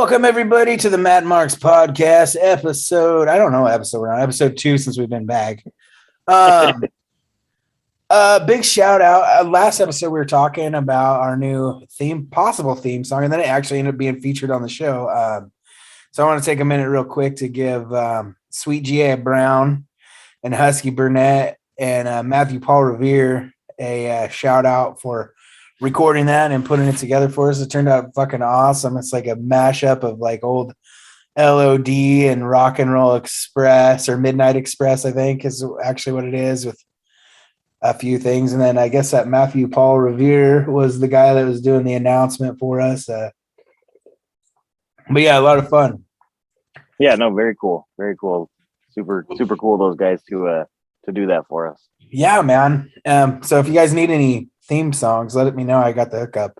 Welcome everybody to the Matt Marks podcast episode. I don't know episode we're on episode 2 since we've been back. Big shout out. Last episode we were talking about our new possible theme song, and then it actually ended up being featured on the show. So I want to take a minute real quick to give Sweet G.A. Brown and Husky Burnett and Matthew Paul Revere a shout out for recording that and putting it together for us. It turned out fucking awesome. It's like a mashup of like old LOD and Rock and Roll Express or Midnight Express, I think is actually what it is, with a few things. And then I guess that Matthew Paul Revere was the guy that was doing the announcement for us. But yeah, a lot of fun. Yeah, no, very cool. Very cool. Super cool, those guys to do that for us. Yeah, man. So if you guys need any theme songs, let me know. I got the hookup.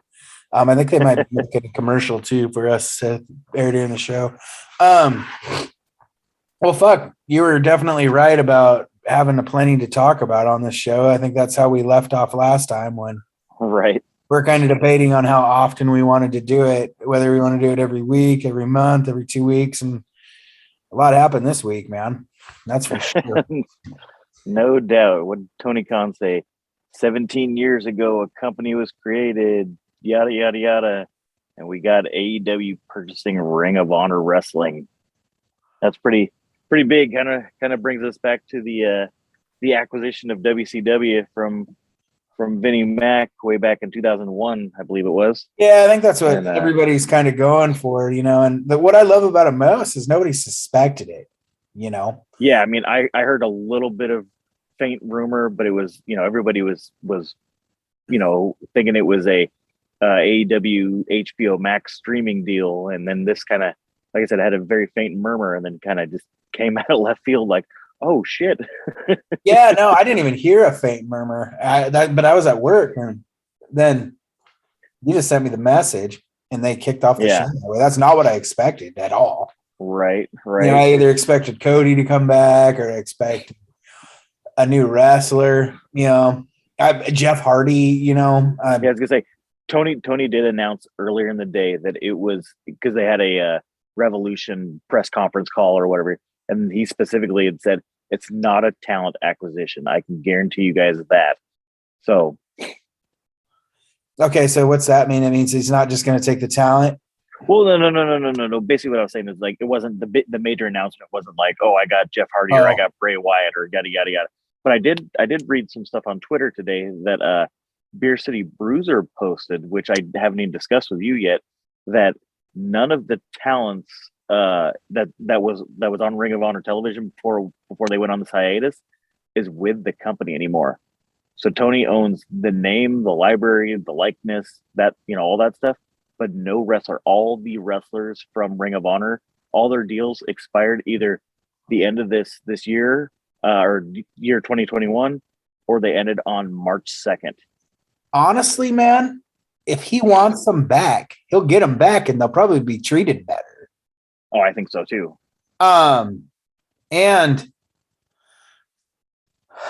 I think they might be making a commercial too for us to air during the show. Well, fuck, you were definitely right about having plenty to talk about on this show. I think that's how we left off last time, when right. We're kind of debating on how often we wanted to do it, whether we want to do it every week, every month, every 2 weeks. And a lot happened this week, man. That's for sure. No doubt. What did Tony Khan say? 17 years ago, a company was created, yada, yada, yada. And we got AEW purchasing Ring of Honor Wrestling. That's pretty big. Kind of brings us back to the acquisition of WCW from Vinnie Mac way back in 2001, I believe it was. Yeah, I think that's what everybody's kind of going for, and what I love about it most is nobody suspected it, Yeah, I mean, I heard a little bit of faint rumor, but it was, everybody was thinking it was a AEW HBO Max streaming deal, and then this kind of, like I said, had a very faint murmur, and then kind of just came out of left field like, oh shit. Yeah, no, I didn't even hear a faint murmur. But I was at work, and then you just sent me the message, and they kicked off the show. That's not what I expected at all. Right. I either expected Cody to come back or I expect a new wrestler. Jeff Hardy. I was gonna say Tony did announce earlier in the day that it was because they had a Revolution press conference call or whatever. And he specifically had said, it's not a talent acquisition. I can guarantee you guys that. So. Okay. So what's that mean? It means he's not just going to take the talent. Well, no. Basically what I was saying is like, it wasn't the major announcement wasn't like, oh, I got Jeff Hardy or I got Bray Wyatt or yada, yada, yada. But I did read some stuff on Twitter today that Beer City Bruiser posted, which I haven't even discussed with you yet, that none of the talents that was on Ring of Honor television before they went on this hiatus is with the company anymore. So Tony owns the name, the library, the likeness, that all that stuff, but no wrestler. All the wrestlers from Ring of Honor, all their deals expired either the end of this year or year 2021, or they ended on March 2nd. Honestly, man, if he wants them back, he'll get them back, and they'll probably be treated better. Oh, I think so too. But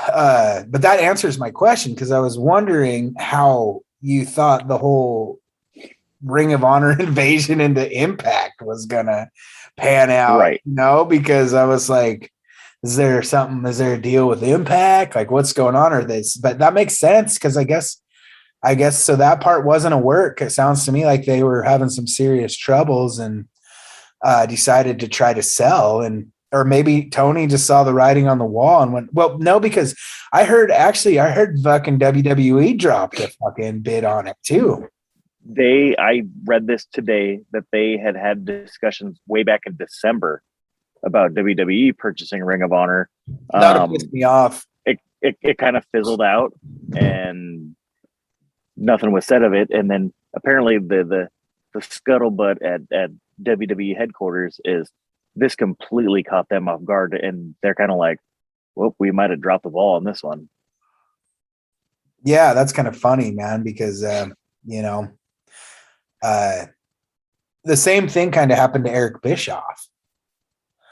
that answers my question, because I was wondering how you thought the whole Ring of Honor invasion into Impact was gonna pan out, right? Because I was like, is there a deal with Impact? Like, what's going on? Or this? But that makes sense, because I guess so. That part wasn't a work. It sounds to me like they were having some serious troubles and decided to try to sell, or maybe Tony just saw the writing on the wall and went, well, no, because I heard fucking WWE dropped a fucking bid on it too. I read this today that they had discussions way back in December about WWE purchasing Ring of Honor. That pissed me off. It kind of fizzled out and nothing was said of it. And then apparently the scuttlebutt at WWE headquarters is this completely caught them off guard, and they're kind of like, well, we might have dropped the ball on this one. Yeah, that's kind of funny, man, because the same thing kind of happened to Eric Bischoff.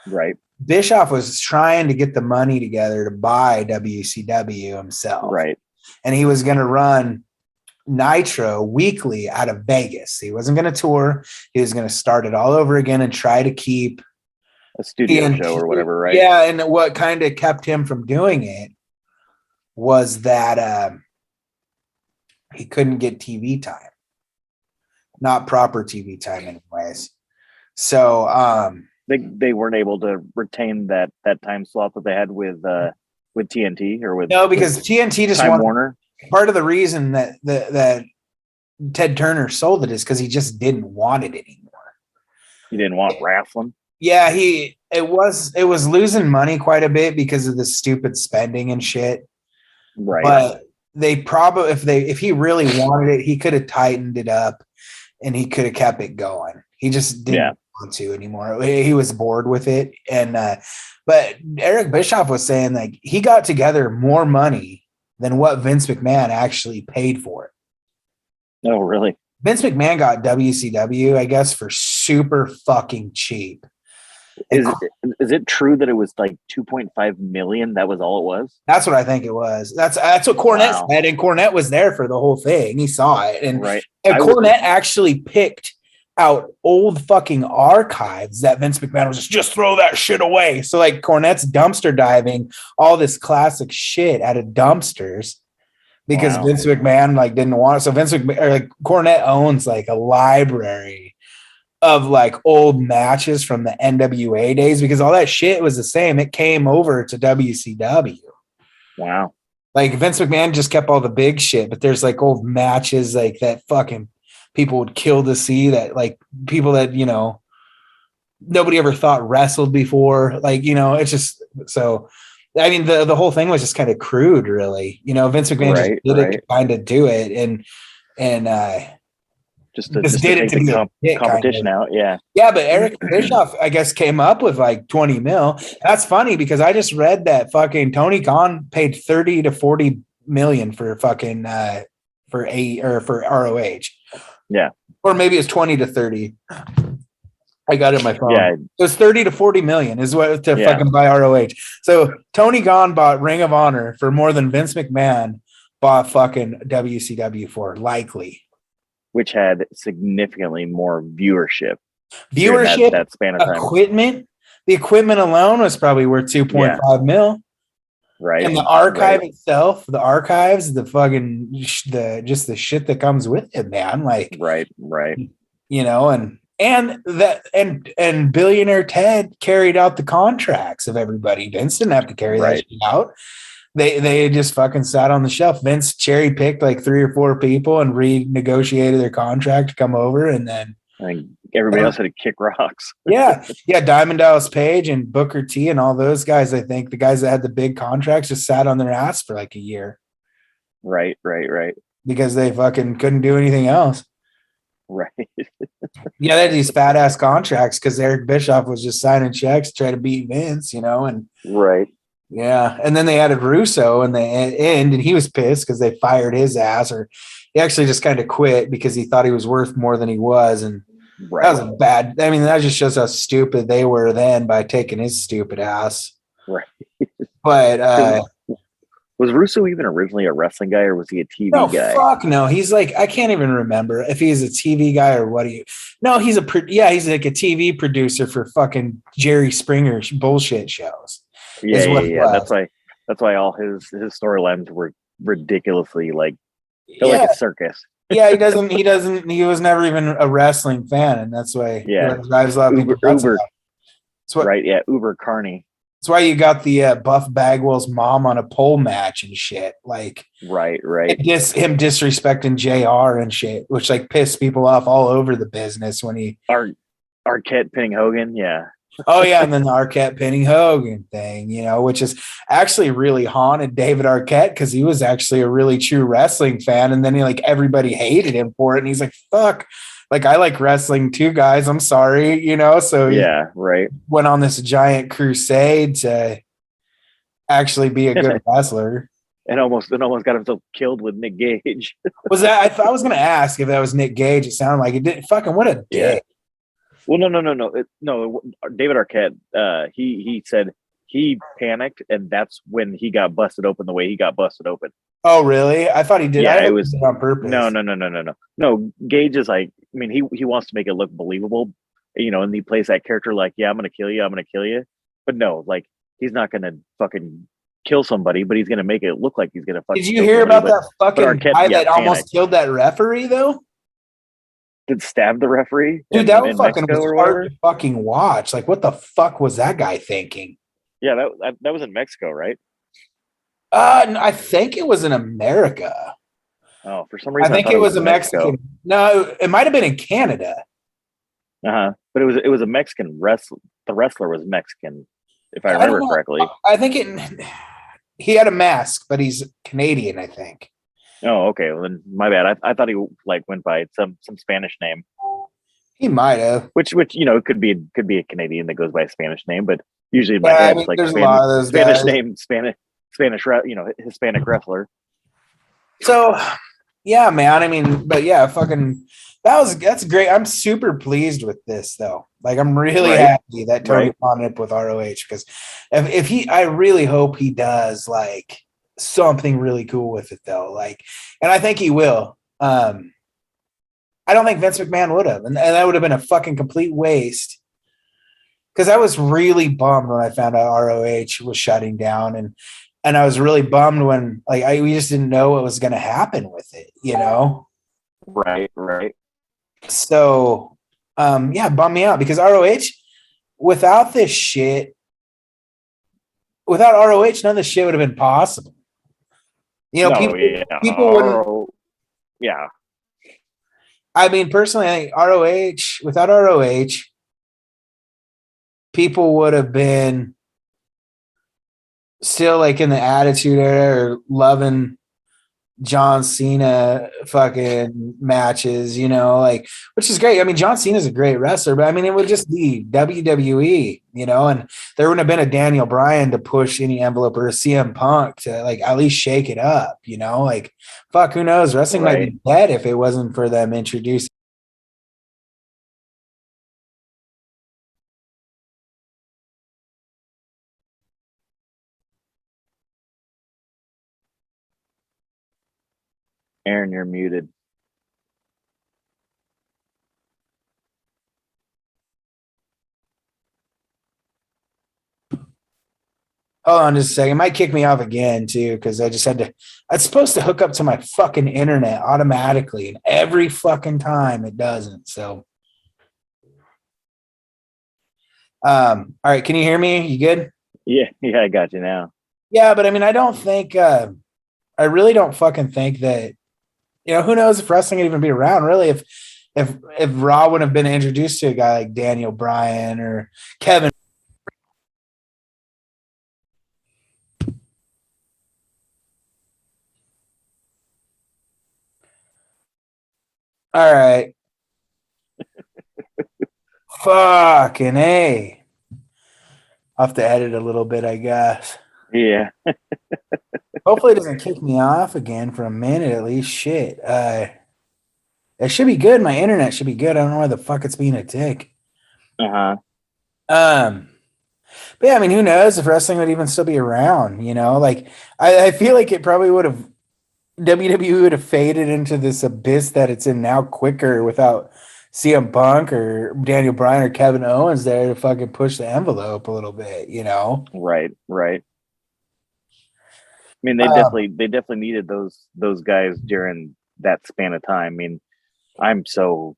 Right. Bischoff was trying to get the money together to buy WCW himself. Right. And he was going to run Nitro weekly out of Vegas. He wasn't going to tour. He was going to start it all over again and try to keep a studio show or whatever, right? Yeah, and what kind of kept him from doing it was that he couldn't get TV time, not proper TV time, anyways. So they weren't able to retain that time slot that they had with TNT or with because TNT just Time wanted Warner. Part of the reason that Ted Turner sold it is because he just didn't want it anymore. He didn't want wrestling. Yeah, it was losing money quite a bit because of the stupid spending and shit. Right. But they probably if he really wanted it, he could have tightened it up and he could have kept it going. He just didn't want to anymore. He was bored with it. And but Eric Bischoff was saying like he got together more money than what Vince McMahon actually paid for it. Oh, really? Vince McMahon got WCW, I guess, for super fucking cheap. Is it true that it was like 2.5 million? That was all it was? That's what I think it was. That's what Cornette said, and Cornette was there for the whole thing. He saw it. And Cornette actually picked out old fucking archives that Vince McMahon was just throw that shit away. So like Cornette's dumpster diving all this classic shit out of dumpsters because Vince McMahon like didn't want it. So Vince McMahon or like Cornette owns like a library of like old matches from the NWA days because all that shit was the same. It came over to WCW. Wow. Like Vince McMahon just kept all the big shit, but there's like old matches like that fucking people would kill to see that like people that, you know, nobody ever thought wrestled before. Like, you know, it's just so I mean the whole thing was just kind of crude, really. You know, Vince McMahon just did it to kind of do it and just did it to the competition out. Yeah. Yeah. But Eric Bischoff, I guess, came up with like 20 mil. That's funny because I just read that fucking Tony Khan paid 30 to 40 million for fucking for ROH. Yeah. Or maybe it's 20 to 30. I got it on my phone. Yeah. It was 30 to 40 million is what to fucking buy ROH. So Tony Khan bought Ring of Honor for more than Vince McMahon bought fucking WCW for, likely. Which had significantly more viewership. That span of time. Equipment. The equipment alone was probably worth 2.5 mil. Right. And the archive itself, the archives, the fucking just the shit that comes with it, man. Like right. You know, and billionaire Ted carried out the contracts of everybody. Vince didn't have to carry that shit out. They just fucking sat on the shelf. Vince cherry picked like 3 or 4 people and renegotiated their contract to come over, and then I think everybody else had to kick rocks. yeah, Diamond Dallas Page and Booker T and all those guys. I think the guys that had the big contracts just sat on their ass for like a year. Right. Because they fucking couldn't do anything else. Right. Yeah, they had these fat ass contracts because Eric Bischoff was just signing checks to try to beat Vince, you know, and right. Yeah, and then they added Russo in the end, and he was pissed because they fired his ass, or he actually just kind of quit because he thought he was worth more than he was, and that was a bad. I mean, that just shows how stupid they were then by taking his stupid ass. Right. But was Russo even originally a wrestling guy, or was he a TV guy? Fuck no. He's like, I can't even remember if he's a TV guy or what. No, he's he's like a TV producer for fucking Jerry Springer bullshit shows. Yeah. That's why all his storylines were ridiculously like a circus. Yeah, he was never even a wrestling fan, and that's why drives a lot of people nuts. Uber Carney. That's why you got the Buff Bagwell's mom on a pole match and shit. Like right. Him disrespecting JR and shit, which like pissed people off all over the business when he Arquette pinning Hogan, yeah. Oh yeah, and then the Arquette pinning Hogan thing, you know, which is actually really haunted David Arquette because he was actually a really true wrestling fan, and then everybody hated him for it, and he's like, "Fuck, like I like wrestling too, guys. I'm sorry," you know. So he went on this giant crusade to actually be a good wrestler, and almost got himself killed with Nick Gage. Was that? I was going to ask if that was Nick Gage. It sounded like it did. Fucking what a dick. Well, no. David Arquette, he said he panicked, and that's when he got busted open the way he got busted open. Oh, really? I thought he did. I Yeah, it hope he was did it on no, purpose. no, no, no, no, no. No, Gage is like, I mean, he wants to make it look believable, and he plays that character like, yeah, I'm gonna kill you, I'm gonna kill you. But no, like he's not gonna fucking kill somebody, but he's gonna make it look like he's gonna Did fucking you kill hear somebody. about But that but fucking Arquette, guy yeah, that panicked. almost killed that referee though? Did stab the referee Dude, in that fucking Mexico was or hard whatever. to fucking watch. Like, what the fuck was that guy thinking? Yeah, that was in Mexico, right? I think it was in America. Oh, for some I reason I think thought it it was was a in Mexico. Mexican. No, it might have been in Canada. But it was a Mexican wrestler. The wrestler was Mexican, if I I don't remember know. correctly. I think it. He had a mask, but he's Canadian. I think Oh, okay. Well, then my bad. I thought he like went by some Spanish name, he might have. which could be a Canadian that goes by a Spanish name, but usually in my Yeah, I head mean, it's like there's a lot of those Spanish guys. name, Hispanic wrestler. So, yeah, man. I mean, but yeah, fucking. That's great. I'm super pleased with this though. Like, I'm really Right, happy that Tony right. caught up with ROH because if he, I really hope he does like something really cool with it though. Like, and I think he will. I don't think Vince McMahon would have, and that would have been a fucking complete waste. Because I was really bummed when I found out ROH was shutting down, and I was really bummed when we just didn't know what was going to happen with it, you know. Right, right. So, yeah, bummed me out because ROH without this shit, without ROH, none of this shit would have been possible. You know, No, people yeah. people wouldn't. Yeah. I mean, personally, I think ROH without ROH, people would have been still like in the Attitude Era or loving John Cena fucking matches, you know, like which is great. I mean, John Cena's a great wrestler, but I mean, it would just be WWE, you know, and there wouldn't have been a Daniel Bryan to push any envelope or a CM Punk to like at least shake it up, you know, like fuck, who knows? Wrestling might Right. be dead if it wasn't for them introducing. Aaron, you're muted. Hold on just a second. It might kick me off again too, because I just had to. It's supposed to hook up to my fucking internet automatically, and every fucking time it doesn't. So, all right, can you hear me? You good? Yeah, yeah, I got you now. Yeah, but I mean, I don't think. I really don't fucking think that. You know, who knows if wrestling would even be around? Really, if Raw would have been introduced to a guy like Daniel Bryan or Kevin. All right, fucking a. I'll have to edit a little bit, I guess. Yeah. Hopefully, it doesn't kick me off again for a minute at least. Shit. It should be good. My internet should be good. I don't know why the fuck it's being a dick. Uh-huh. Um, but yeah, I mean, who knows if wrestling would even still be around? You know, like I feel like it probably would have WWE would have faded into this abyss that it's in now quicker without CM Punk or Daniel Bryan or Kevin Owens there to fucking push the envelope a little bit. You know. Right, right. I mean, Um, they definitely needed those guys during that span of time. I mean, I'm so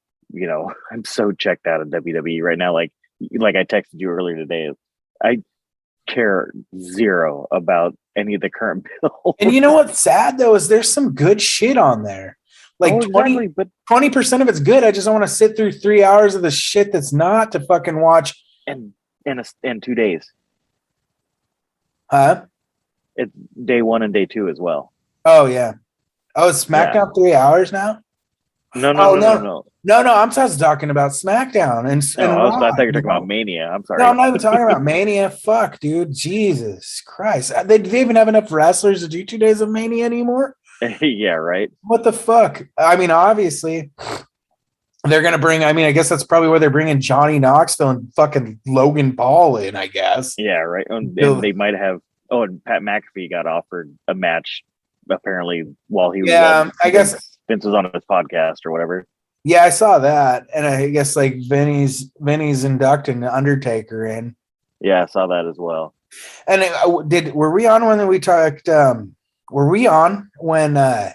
I'm so checked out of WWE right now. Like I texted you earlier today. I care zero about any of the current and you bills. know what's sad though is there's some good shit on there. Like Oh, exactly. But 20% of it's good. I just don't want to sit through 3 hours of the shit that's not to fucking watch. in 2 days, Huh? it's day one and day two as well. Oh yeah. Oh, it's Yeah. SmackDown 3 hours now? No, no, Oh no, no, no. no. No, I'm just talking about SmackDown No, and Raw, I thought you were you talking about know? Mania. I'm No, I'm sorry. not even talking about Mania. Fuck, dude. Jesus Christ. Do they even have enough wrestlers to do 2 days of Mania anymore? Yeah, right. What the fuck? I mean, obviously, they're gonna bring. I mean, I guess that's probably where they're bringing Johnny Knoxville and fucking Logan Paul in. I guess. Yeah, right. And So, they might have. Oh, and Pat McAfee got offered a match apparently while he Yeah, I guess Vince was on his podcast or whatever. Yeah, I saw that, and I guess like Vinny's inducting the Undertaker in. Yeah, I saw that as well. And were we on when we talked? Were we on when? I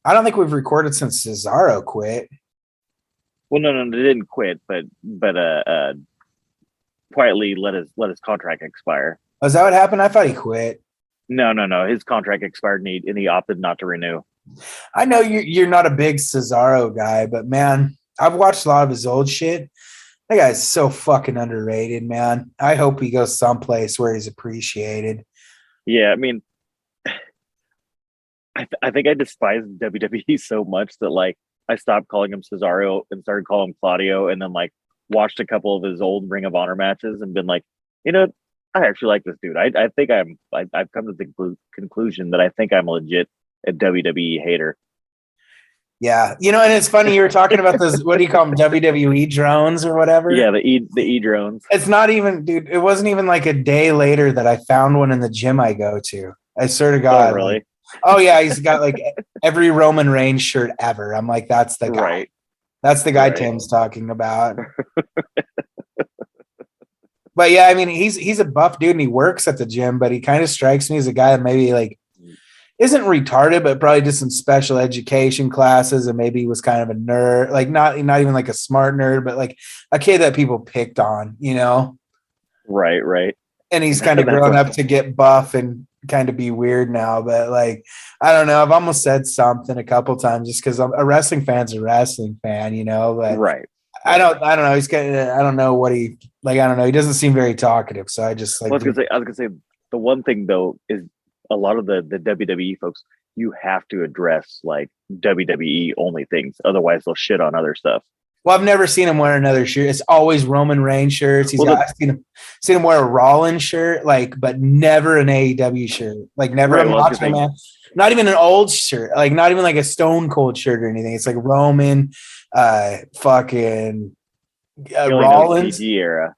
don't think we've recorded since Cesaro quit. Well, no, they didn't quit, but quietly let his contract expire. Oh, is that what happened? I thought he quit. No. His contract expired and he opted not to renew. I know you're not a big Cesaro guy, but man, I've watched a lot of his old shit. That guy's so fucking underrated, man. I hope he goes someplace where he's appreciated. Yeah, I mean, I think I despise WWE so much that like I stopped calling him Cesaro and started calling him Claudio, and then like watched a couple of his old Ring of Honor matches and been like, I actually like this dude. I think I've come to the conclusion that I think I'm legit a WWE hater. Yeah, and it's funny you were talking about those. What do you call them? WWE drones or whatever? Yeah, the E drones. It's not even, dude. It wasn't even like a day later that I found one in the gym I go to. I swear to God. Oh, really? Like, oh yeah, he's got like every Roman Reigns shirt ever. I'm like, that's the guy. Right. That's the guy Right. Tim's talking about. But yeah, I mean, he's a buff dude and he works at the gym, but he kind of strikes me as a guy that maybe like isn't retarded, but probably did some special education classes and maybe was kind of a nerd, like not even like a smart nerd, but like a kid that people picked on, Right. And he's kind of grown up to get buff and kind of be weird now. But like, I don't know. I've almost said something a couple times just because a wrestling fan's a wrestling fan, But right. I don't know. He's kind of, I don't know what he like. I don't know. He doesn't seem very talkative. So I just like. I was gonna say the one thing though is a lot of the WWE folks, you have to address like WWE only things, otherwise they'll shit on other stuff. Well, I've never seen him wear another shirt. It's always Roman Reigns shirts. I've seen him wear a Rollins shirt, like, but never an AEW shirt. Like never a Macho Man. Not even an old shirt. Like not even like a Stone Cold shirt or anything. It's like Roman, fucking Rollins era.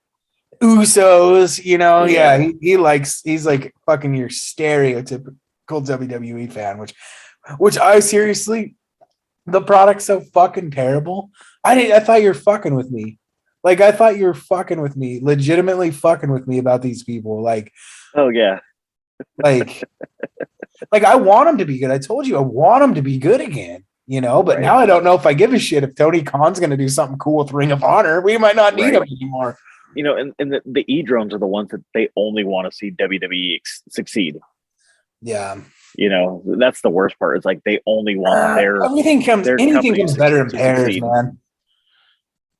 Usos, yeah. He's like fucking your stereotypical WWE fan, which I seriously, the product's so fucking terrible. I thought you were fucking with me. Like I thought you were fucking with me, legitimately fucking with me about these people. Like, oh yeah, like I want them to be good. I told you I want them to be good again. But right. Now I don't know if I give a shit if Tony Khan's going to do something cool with Ring of Honor. We might not need him anymore. And the E-drones are the ones that they only want to see WWE succeed. Yeah. That's the worst part. It's like they only want anything comes better in pairs, man.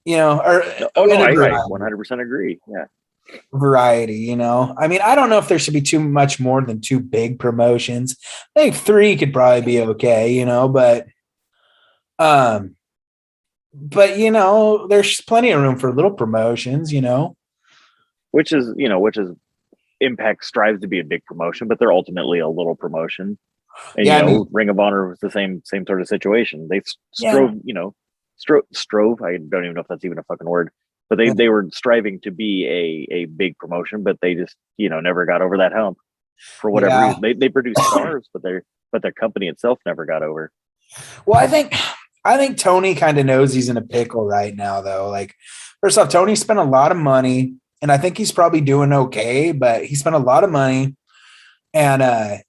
I 100% agree. Yeah. Variety, I mean, I don't know if there should be too much more than 2 big promotions. I think 3 could probably be okay, but there's plenty of room for little promotions, which is Impact strives to be a big promotion, but they're ultimately a little promotion. And Ring of Honor was the same sort of situation. They strove. I don't even know if that's even a fucking word, but they were striving to be a big promotion, but they just never got over that hump for whatever reason. They produced stars, but their company itself never got over. Well, I think Tony kind of knows he's in a pickle right now, though. Like, first off, Tony spent a lot of money, and I think he's probably doing okay, but he spent a lot of money, and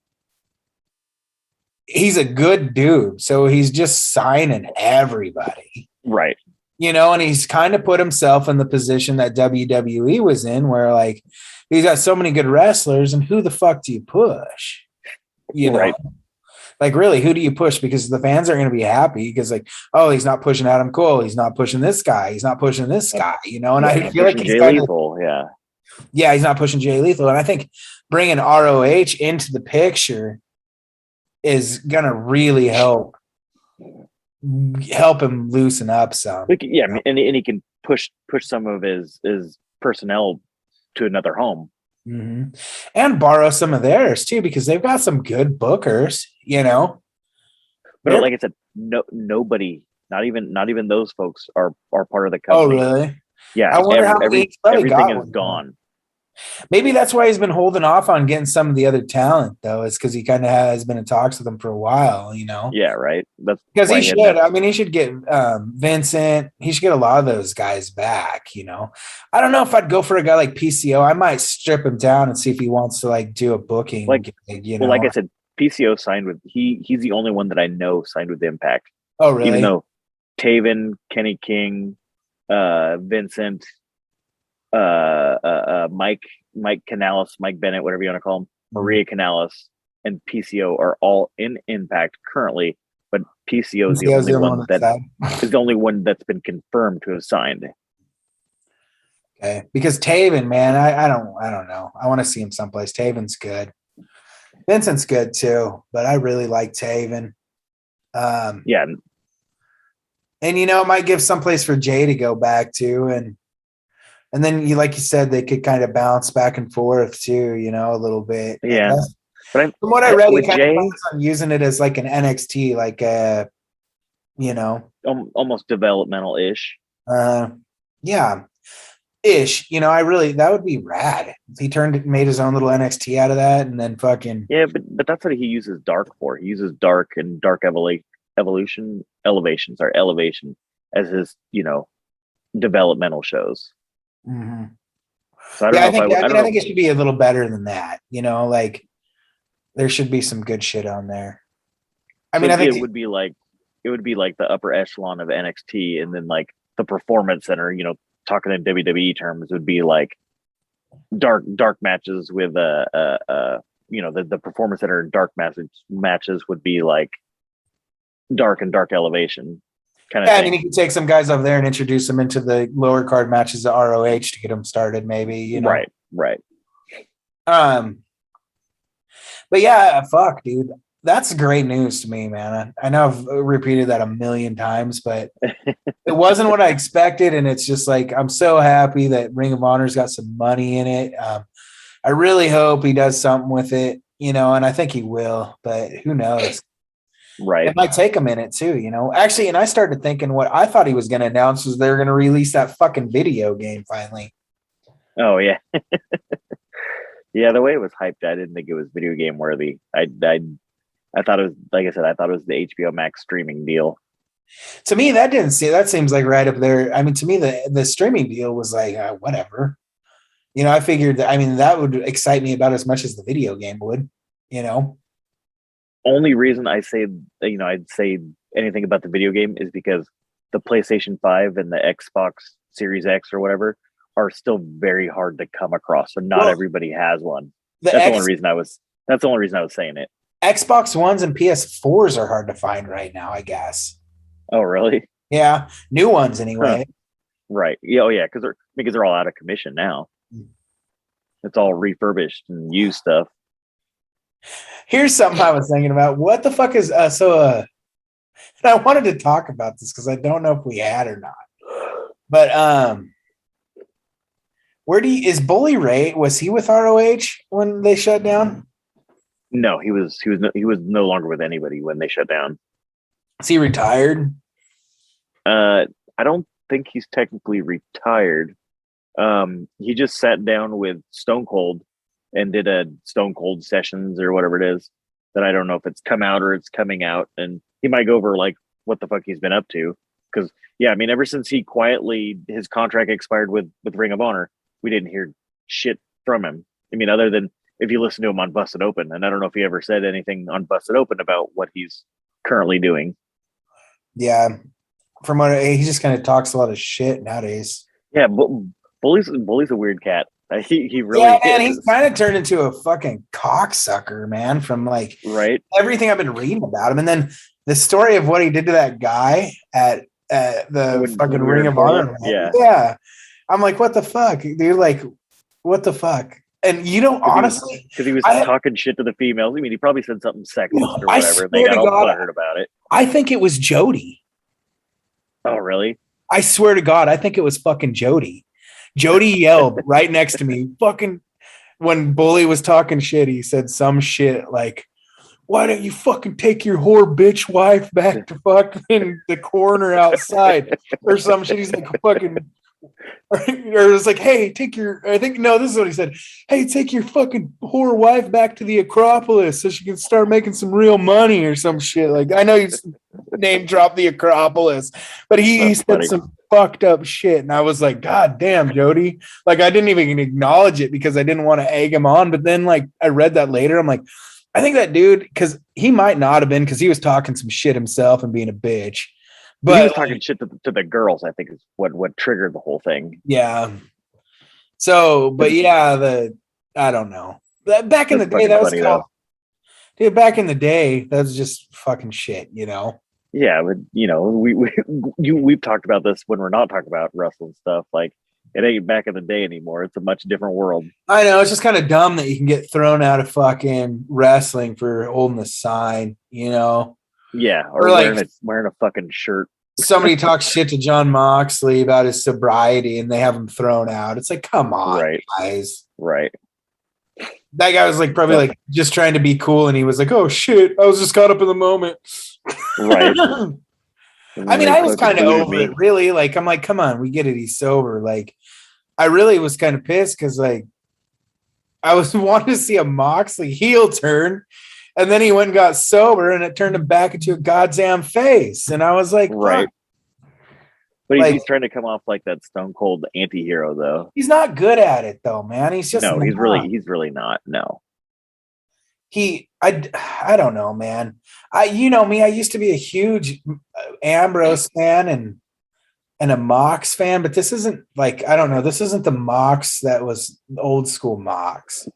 he's a good dude. So he's just signing everybody. Right. And he's kind of put himself in the position that WWE was in, where like he's got so many good wrestlers, and who the fuck do you push? Right. Like, really, who do you push? Because the fans are going to be happy because, like, oh, he's not pushing Adam Cole. He's not pushing this guy. He's not pushing this guy, and I feel like he's Jay Lethal, yeah, he's not pushing Jay Lethal. And I think bringing ROH into the picture is going to really help him loosen up some. Yeah, and he can push some of his personnel to another home. Mm-hmm. And borrow some of theirs too, because they've got some good bookers, But like I said, nobody, not even those folks are part of the company. Oh, really? Yeah. I wonder how everything is gone. Maybe that's why he's been holding off on getting some of the other talent, though, is because he kind of has been in talks with them for a while, Yeah, right. That's Because why he he should. hadn't. I mean, he should get Vincent. He should get a lot of those guys back. I don't know if I'd go for a guy like PCO. I might strip him down and see if he wants to like do a booking Like, gig. well, like I said, PCO signed with he's the only one that I know signed with Impact. Oh, Even really? though Taven, Kenny King, Vincent, Mike Canales, Mike Bennett, whatever you want to call him, Maria Canales, and PCO are all in Impact currently, but PCO is the PCO is only the only one one that that's is the only one that's been confirmed to have signed. okay. Because Taven, man, I don't know. I want to see him someplace. Taven's good. Vincent's good too, but I really like Taven. Yeah, And it might give someplace for Jay to go back to, and then like you said, they could kind of bounce back and forth too, a little bit. And yeah. But from what I read, he with kind of Jay, plans on using it as like an NXT, like almost developmental ish. Yeah, ish. That would be rad if he made his own little NXT out of that, and then fucking Yeah, but that's what he uses Dark for. He uses Dark and Dark Elevation as his developmental shows. mm-hmm. So I don't know if I don't I know. think it should be a little better than that. Like there should be some good shit on there. I So mean, I think it would be like the upper echelon of NXT, and then like the Performance Center. Talking in WWE terms, would be like dark matches with the Performance Center dark matches would be like Dark and Dark Elevation kind of yeah, I thing. mean, you could take some guys over there and introduce them into the lower card matches at ROH to get them started, maybe. Right. But yeah, fuck, dude. That's great news to me, man. I know I've repeated that a million times, but it wasn't what I expected. And it's just like, I'm so happy that Ring of Honor's got some money in it. I really hope he does something with it, and I think he will, but who knows? Right. It might take a minute too, Actually, and I started thinking what I thought he was going to announce was they're going to release that fucking video game finally. Oh, yeah. Yeah, the way it was hyped, I didn't think it was video game worthy. I thought it was, like I said, I thought it was the HBO Max streaming deal. To me, that seems like right up there. I mean, to me, the streaming deal was like, whatever. I figured that, that would excite me about as much as the video game would, Only reason I say, I'd say anything about the video game is because the PlayStation 5 and the Xbox Series X or whatever are still very hard to come across. So not everybody has one. That's the only reason I was saying it. Xbox Ones and PS4s are hard to find right now, I guess. Oh, really? Yeah. New ones anyway. Huh. Right. Yeah. Oh, yeah. Because they're all out of commission now. It's all refurbished and used stuff. Here's something I was thinking about. What the fuck is and I wanted to talk about this because I don't know if we had or not. But is Bully Ray? Was he with ROH when they shut down? No, he was no longer with anybody when they shut down. Is he retired? I don't think he's technically retired. He just sat down with Stone Cold and did a Stone Cold Sessions or whatever it is that I don't know if it's come out or it's coming out, and he might go over like what the fuck he's been up to. Because yeah, I mean, ever since his contract expired with Ring of Honor, we didn't hear shit from him. I mean, other than if you listen to him on Busted Open, and I don't know if he ever said anything on Busted Open about what he's currently doing. Yeah, from what he just kind of talks a lot of shit nowadays. Yeah, Bully's a weird cat. He really man, he's kind of turned into a fucking cocksucker, man, from like everything I've been reading about him. And then the story of what he did to that guy at the fucking Ring of Honor. Yeah. I'm like, what the fuck, dude? Like, what the fuck? And honestly, because he was talking shit to the females. I mean, he probably said something sexist or whatever. And they got all butthurt about it. I think it was Jody. Oh, really? I swear to God, I think it was fucking Jody. Jody yelled right next to me, fucking, when Bully was talking shit, he said some shit like, why don't you fucking take your whore bitch wife back to fucking the corner outside or some shit. He's like, fucking, Or it was like, hey, I think, no, this is what he said. Hey, take your fucking poor wife back to the Acropolis so she can start making some real money or some shit. Like, I know he's name dropped the Acropolis, but he said funny. some fucked up shit. And I was like, God damn, Jody. Like, I didn't even acknowledge it because I didn't want to egg him on. But then, like, I read that later. I'm like, I think that dude, because he might not have been, because he was talking some shit himself and being a bitch. But he was talking shit to the girls, I think, is what triggered the whole thing. yeah. So, but yeah, I don't know. Back in the day, that was called, dude, back in the day, that was just fucking shit, you know? Yeah, but we've talked about this when we're not talking about wrestling stuff. Like, it ain't back in the day anymore. It's a much different world. I know, it's just kind of dumb that you can get thrown out of fucking wrestling for holding a sign, you know? Yeah, or like wearing a fucking shirt. Somebody talks shit to John Moxley about his sobriety and they have him thrown out. It's like, come on, guys. Right. That guy was like probably like just trying to be cool, and he was like, "Oh shit, I was just caught up in the moment." Right. I mean, I was kind of over it, really. Like, I'm like, come on, we get it. He's sober. Like, I really was kind of pissed because like I was wanting to see a Moxley heel turn, and then he went and got sober, and it turned him back into a goddamn face. And I was like, right. fuck. But like, he's trying to come off like that Stone Cold anti-hero, though. He's not good at it, though, man. He's just he's really not. No. I don't know, man. You know me, I used to be a huge Ambrose fan and a Mox fan, but this isn't like, I don't know, this isn't the Mox that was old school Mox.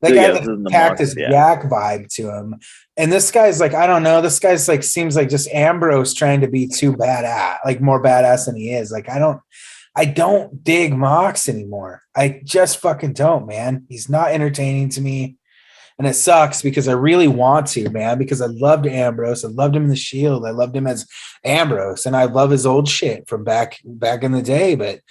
That guy that Cactus Jack vibe to him. And this guy's like, I don't know, this guy's like seems like just Ambrose trying to be too badass, like more badass than he is. Like, I don't dig Mox anymore. I just fucking don't, man. He's not entertaining to me. And it sucks because I really want to, man, because I loved Ambrose. I loved him in the Shield. I loved him as Ambrose. And I love his old shit from back in the day. But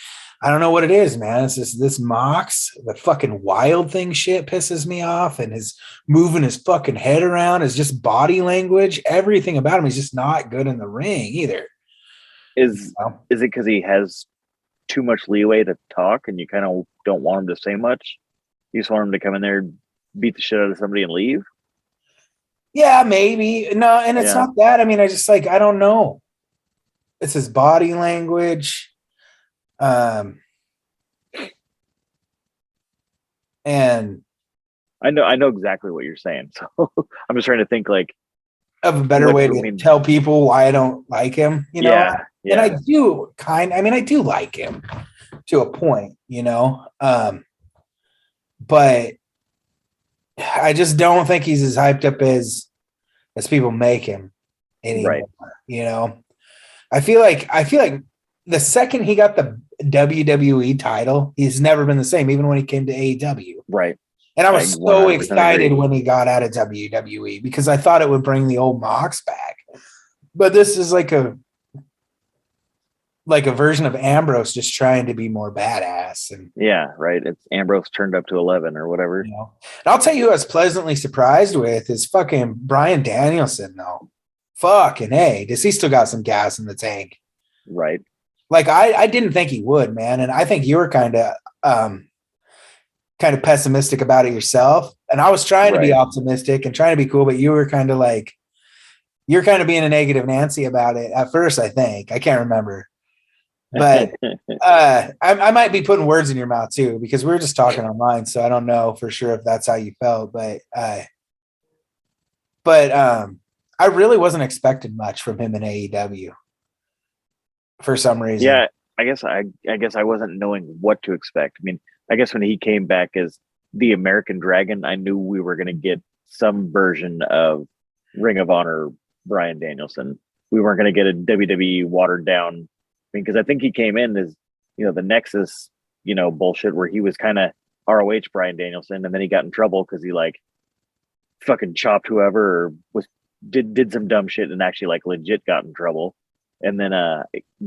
I don't know what it is, man. It's just this Mox, the fucking wild thing shit pisses me off. And his moving his fucking head around is just body language. Everything about him is just not good in the ring either. Is it because he has too much leeway to talk and you kind of don't want him to say much? You just want him to come in there, beat the shit out of somebody and leave? Yeah, maybe. No, and it's not that. I mean, I just like, I don't know. It's his body language. And I know exactly what you're saying. So I'm just trying to think like of a better way to tell people why I don't like him, you know? Yeah. And I do I do like him to a point, you know? But I just don't think he's as hyped up as people make him anymore. Right. You know, I feel like the second he got the WWE title, he's never been the same, even when he came to AEW. Right. And I was so excited when he got out of WWE because I thought it would bring the old Mox back. But this is like a version of Ambrose just trying to be more badass. And yeah, right. It's Ambrose turned up to 11 or whatever. You know? And I'll tell you who I was pleasantly surprised with is fucking Bryan Danielson, though. Fucking A. Does he still got some gas in the tank? Right. Like, I didn't think he would, man. And I think you were kind of pessimistic about it yourself. And I was trying to be optimistic and trying to be cool, but you were kind of like, you're kind of being a negative Nancy about it at first, I think. I can't remember. But I might be putting words in your mouth too, because we were just talking online. So I don't know for sure if that's how you felt, but I really wasn't expecting much from him in AEW for some reason. Yeah, I guess I wasn't knowing what to expect. I mean, I guess when he came back as the American Dragon, I knew we were going to get some version of Ring of Honor Bryan Danielson. We weren't going to get a WWE watered down. I mean, because I think he came in as, you know, the Nexus, you know, bullshit where he was kind of ROH Bryan Danielson, and then he got in trouble because he like fucking chopped whoever or did some dumb shit and actually like legit got in trouble. And then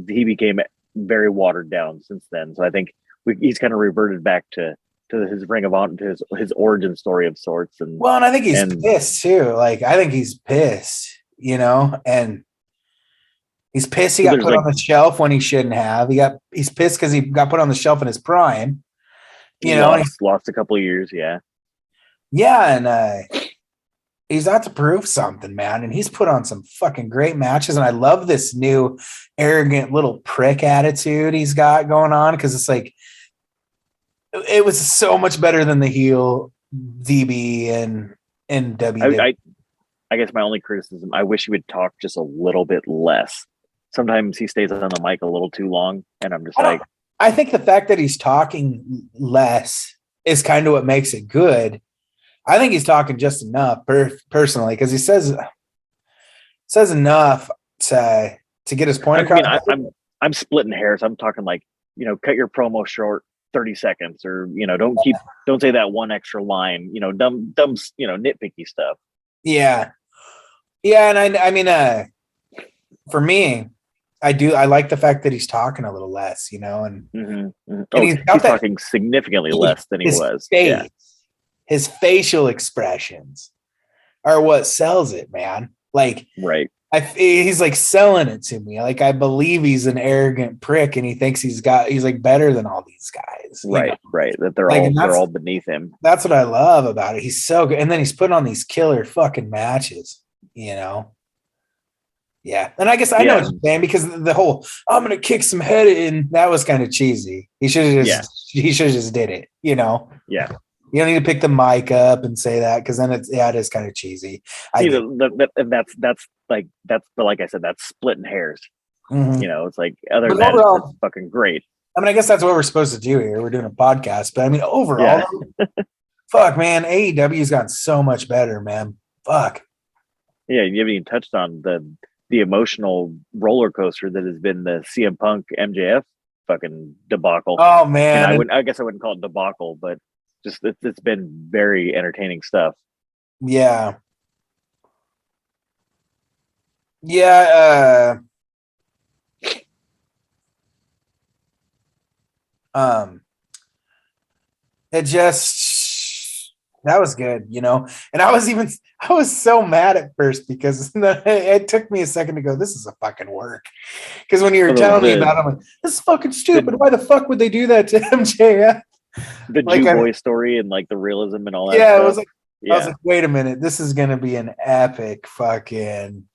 he became very watered down since then. So I think he's kind of reverted back to his Ring of Honor, to his origin story of sorts. And I think he's pissed too. Like, I think he's pissed, you know, and He's pissed he So got there's put like on the shelf when he shouldn't have. He's pissed because he got put on the shelf in his prime. You know, and lost a couple of years. Yeah. and he's out to prove something, man. And he's put on some fucking great matches. And I love this new arrogant little prick attitude he's got going on, because it's like it was so much better than the heel DB and WWE. I guess my only criticism, I wish he would talk just a little bit less. Sometimes he stays on the mic a little too long, and I'm just like, I think the fact that he's talking less is kind of what makes it good. I think he's talking just enough personally, because he says enough to get his point across. I'm splitting hairs. I'm talking like, cut your promo short 30 seconds, or don't say that one extra line, dumb nitpicky stuff. Yeah. And I mean, for me, I like the fact that he's talking a little less, and and he's talking significantly less than he was. Yeah. His facial expressions are what sells it, man. Like, right. He's like selling it to me. Like, I believe he's an arrogant prick, and he thinks he's like better than all these guys. Right. That they're all beneath him. That's what I love about it. He's so good. And then he's putting on these killer fucking matches, Yeah. And I guess I know what you're saying, because the whole I'm gonna kick some head in, that was kind of cheesy. He should have just did it, Yeah. You don't need to pick the mic up and say that, because then it is kind of cheesy. That's like I said, that's splitting hairs. Mm-hmm. It's like, other than that, it's fucking great. I mean, I guess that's what we're supposed to do here. We're doing a podcast, but I mean, overall, fuck, man, AEW's gotten so much better, man. Fuck. Yeah, you haven't even touched on the emotional roller coaster that has been the CM Punk MJF fucking debacle. Oh man, and I guess I wouldn't call it debacle, but just it's been very entertaining stuff. Yeah. It just, that was good, and I was so mad at first, because it took me a second to go, this is a fucking work. Because when you were telling me about it, I'm like, this is fucking stupid. Why the fuck would they do that to MJF? The Jew boy story and like the realism and all that. Yeah, stuff. I was like, wait a minute, this is gonna be an epic fucking.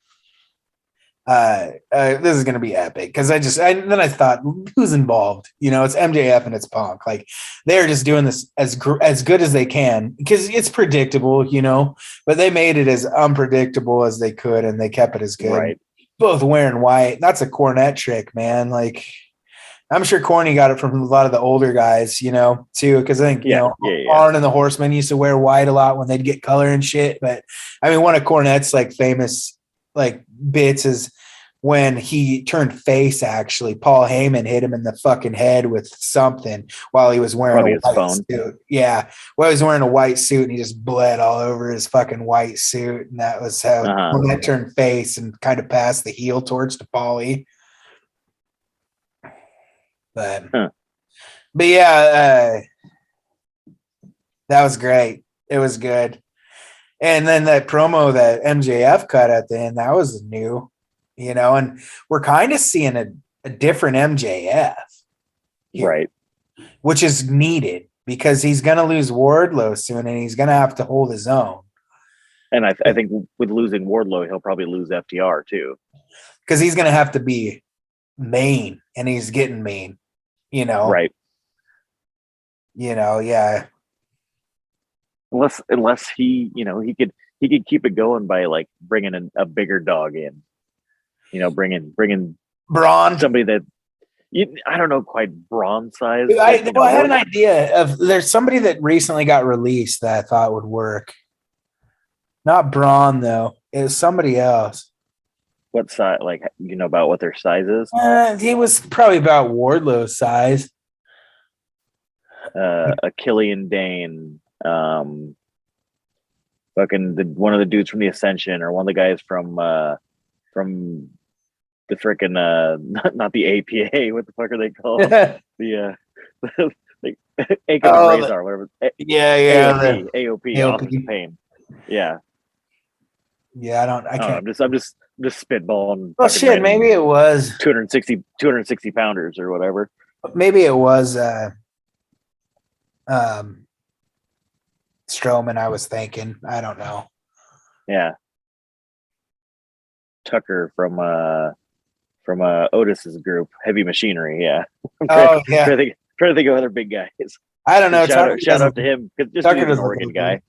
This is gonna be epic, because then I thought, who's involved? It's MJF and it's Punk. Like, they're just doing this as good as they can, because it's predictable, but they made it as unpredictable as they could, and they kept it as good. Right. Both wearing white. That's a Cornette trick, man. Like, I'm sure Corny got it from a lot of the older guys, too, because I think, Arn and the Horsemen used to wear white a lot when they'd get color and shit. But I mean, one of Cornette's like famous like bits is when he turned face. Actually, Paul Heyman hit him in the fucking head with something while he was wearing a white suit. Yeah, well, he was wearing a white suit, and he just bled all over his fucking white suit, and that was how Cornette turned face and kind of passed the heel torch to Paulie. But yeah, that was great. It was good. And then that promo that MJF cut at the end, that was new, and we're kind of seeing a different MJF. Here, right. Which is needed, because he's going to lose Wardlow soon, and he's going to have to hold his own. And I think with losing Wardlow, he'll probably lose FTR too. Because he's going to have to be main, and he's getting main, Right. Yeah. Unless he, he could keep it going by like bringing a bigger dog in, bringing Braun, somebody that I don't know, quite Braun size. I had an idea of, there's somebody that recently got released that I thought would work. Not Braun though. It was somebody else. What size? Like, about what their size is? He was probably about Wardlow's size. A Killian Dane. Fucking one of the dudes from the Ascension, or one of the guys from the frickin' not the APA, what the fuck are they called? the Aiken Razor, whatever. AOP, Office of Pain. Yeah. Yeah, I can't. I'm just Just spitball and Well, shit, maybe it was 260 pounders or whatever. Maybe it was Strowman. I was thinking. I don't know. Yeah, Tucker from Otis's group, Heavy Machinery. Yeah. Oh yeah. Trying to think of other big guys. I don't know. Shout out to him because just he's an Oregon guy.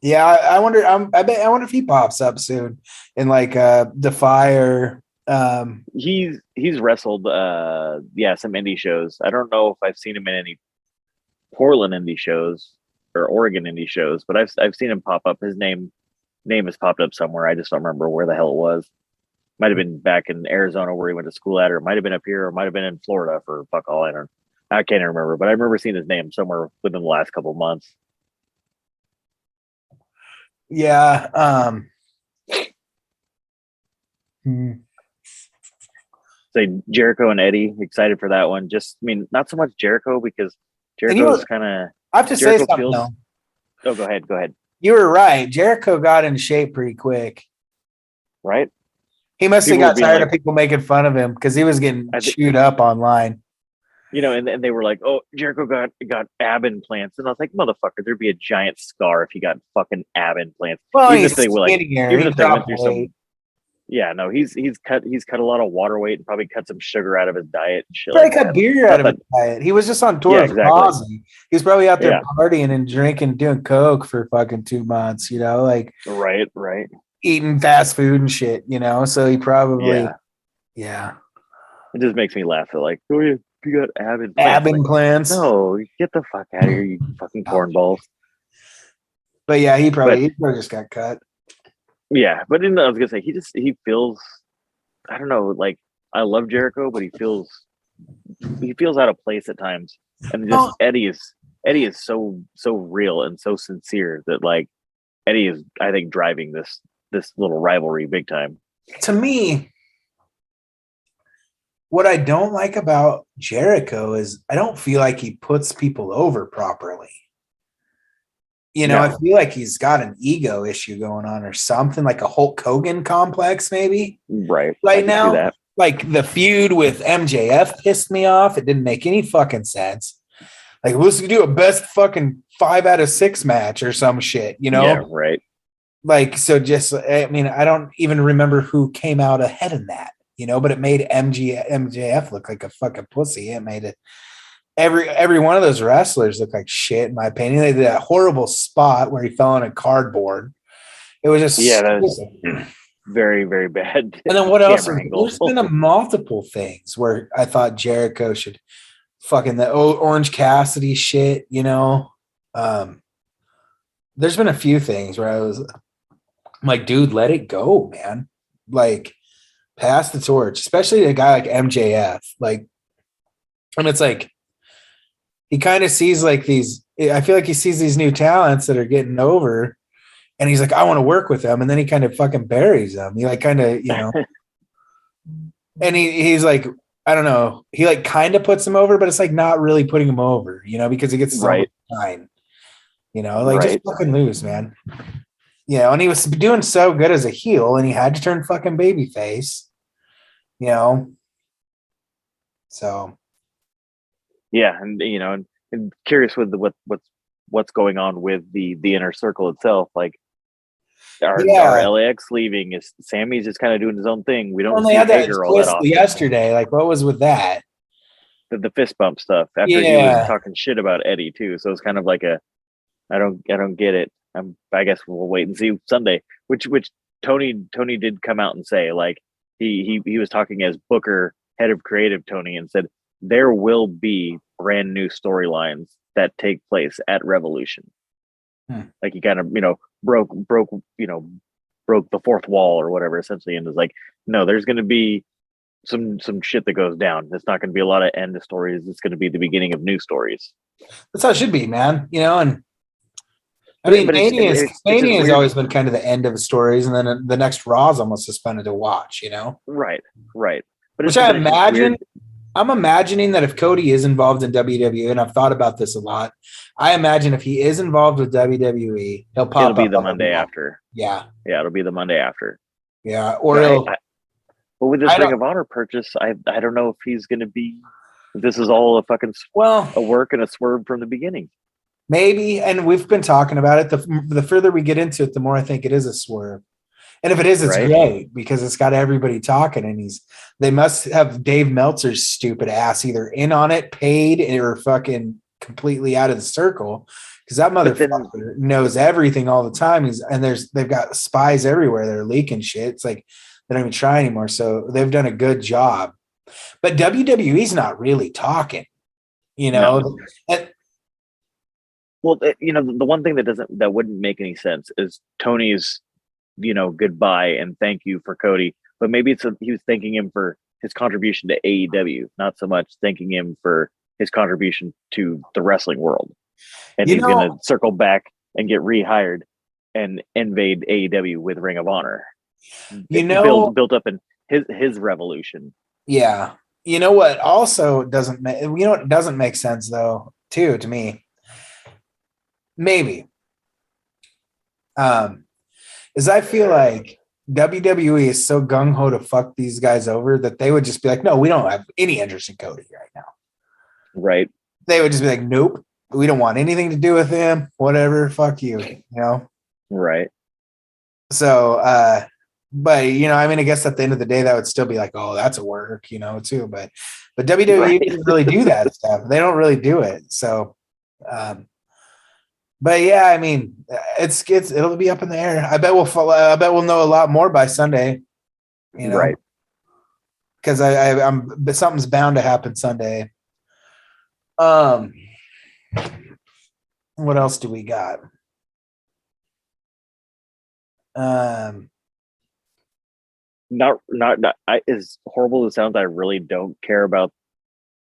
Yeah, I wonder. I wonder if he pops up soon in like Defy or. He's wrestled some indie shows. I don't know if I've seen him in any Portland indie shows or Oregon indie shows, but I've seen him pop up. His name has popped up somewhere. I just don't remember where the hell it was. Might have been back in Arizona where he went to school at, or it might have been up here, or might have been in Florida for fuck all I don't. I can't remember, but I remember seeing his name somewhere within the last couple of months. Yeah. Say Jericho and Eddie, excited for that one. Not so much Jericho because Jericho's kind of. I have to say something though. Oh, go ahead. You were right. Jericho got in shape pretty quick. Right? He must have got tired of people making fun of him because he was getting chewed up online. And they were like, "Oh, Jericho got ab implants," and I was like, "Motherfucker, there'd be a giant scar if he got fucking ab implants." Well, even if they went through some. Yeah, no, he's cut a lot of water weight and probably cut some sugar out of his diet and shit. Probably cut beer out of his diet. He was just on tour with Ozzy. He was probably out there partying and drinking, doing coke for fucking 2 months. Right. Eating fast food and shit. So he probably, yeah. It just makes me laugh. Like, oh, you got ab implants. Ab implants. No, get the fuck out of here, you fucking cornballs. But yeah, he probably just got cut. Yeah, but I was gonna say he feels, I don't know, like I love Jericho, but he feels out of place at times. And just Eddie is so real and so sincere that like Eddie is, I think, driving this little rivalry big time. To me, what I don't like about Jericho is I don't feel like he puts people over properly. I feel like he's got an ego issue going on or something, like a Hulk Hogan complex, maybe. Right now, like the feud with MJF pissed me off. It didn't make any fucking sense. Like, let's do a best fucking 5 out of 6 match or some shit, Yeah, right. Like, so I don't even remember who came out ahead in that, but it made MJF look like a fucking pussy. It made it. Every one of those wrestlers looked like shit, in my opinion. They did that horrible spot where he fell on a cardboard. It was just that was very, very bad. And then what else? There's been multiple things where I thought Jericho should fucking the Orange Cassidy shit. There's been a few things where I'm like, dude, let it go, man. Like, pass the torch, especially a guy like MJF. Like, and it's like, he kind of sees like I feel like he sees these new talents that are getting over and he's like, I want to work with them. And then he kind of fucking buries them. He like kind of, and he's like, I don't know. He like kind of puts them over, but it's like not really putting them over, because he gets so much time, just fucking lose, man. And he was doing so good as a heel and he had to turn fucking babyface, so. Yeah, and and curious with what's going on with the inner circle itself. Like, our LAX leaving, is Sammy's just kind of doing his own thing. We don't see Hager all that often. Yesterday. Like, what was with that? The fist bump stuff after he was talking shit about Eddie too. So it's kind of like I don't get it. I guess we'll wait and see Sunday. Which Tony did come out and say, like, he was talking as Booker, head of creative, Tony, and said there will be brand new storylines that take place at Revolution. Like, he kind of, broke the fourth wall or whatever, essentially, and was like, no, there's going to be some shit that goes down. It's not going to be a lot of end of stories. It's going to be the beginning of new stories. That's how it should be, man. And I mean, Mania has always been kind of the end of the stories, and then the next Raw is almost suspended to watch. Right. But which I imagine. I'm imagining that if Cody is involved in WWE, and I've thought about this a lot, I imagine if he is involved with WWE, he'll pop up. It'll be the Monday after. Yeah. Yeah, it'll be the Monday after. Yeah, or But with this Ring of Honor purchase, I don't know if he's going to be. If this is all a fucking a work and a swerve from the beginning. Maybe, and we've been talking about it. The further we get into it, the more I think it is a swerve. And if it is, it's great because it's got everybody talking, and they must have Dave Meltzer's stupid ass either in on it, paid, or fucking completely out of the circle because that motherfucker knows everything all the time. They've got spies everywhere. They're leaking shit. It's like they don't even try anymore. So they've done a good job. But WWE's not really talking, you know. No. Well, you know, the one thing that wouldn't make any sense is Tony's, you know, goodbye and thank you for Cody. But maybe he was thanking him for his contribution to AEW, not so much thanking him for his contribution to the wrestling world. And he's going to circle back and get rehired and invade AEW with Ring of Honor. Built up in his revolution. Yeah. You know what also doesn't make sense though, too, to me. Maybe. Is I feel like WWE is so gung-ho to fuck these guys over that they would just be like, no, we don't have any interest in Cody right now. Right. They would just be like, nope, we don't want anything to do with him. Whatever, fuck you, you know? Right. So, but, you know, I mean, I guess at the end of the day, that would still be like, oh, that's a work, you know, too. But WWE doesn't really do that stuff. They don't really do it. So, but yeah, I mean, it'll be up in the air. I bet we'll know a lot more by Sunday. You know, right? Because something's bound to happen Sunday. What else do we got? Not as horrible as it sounds, I really don't care about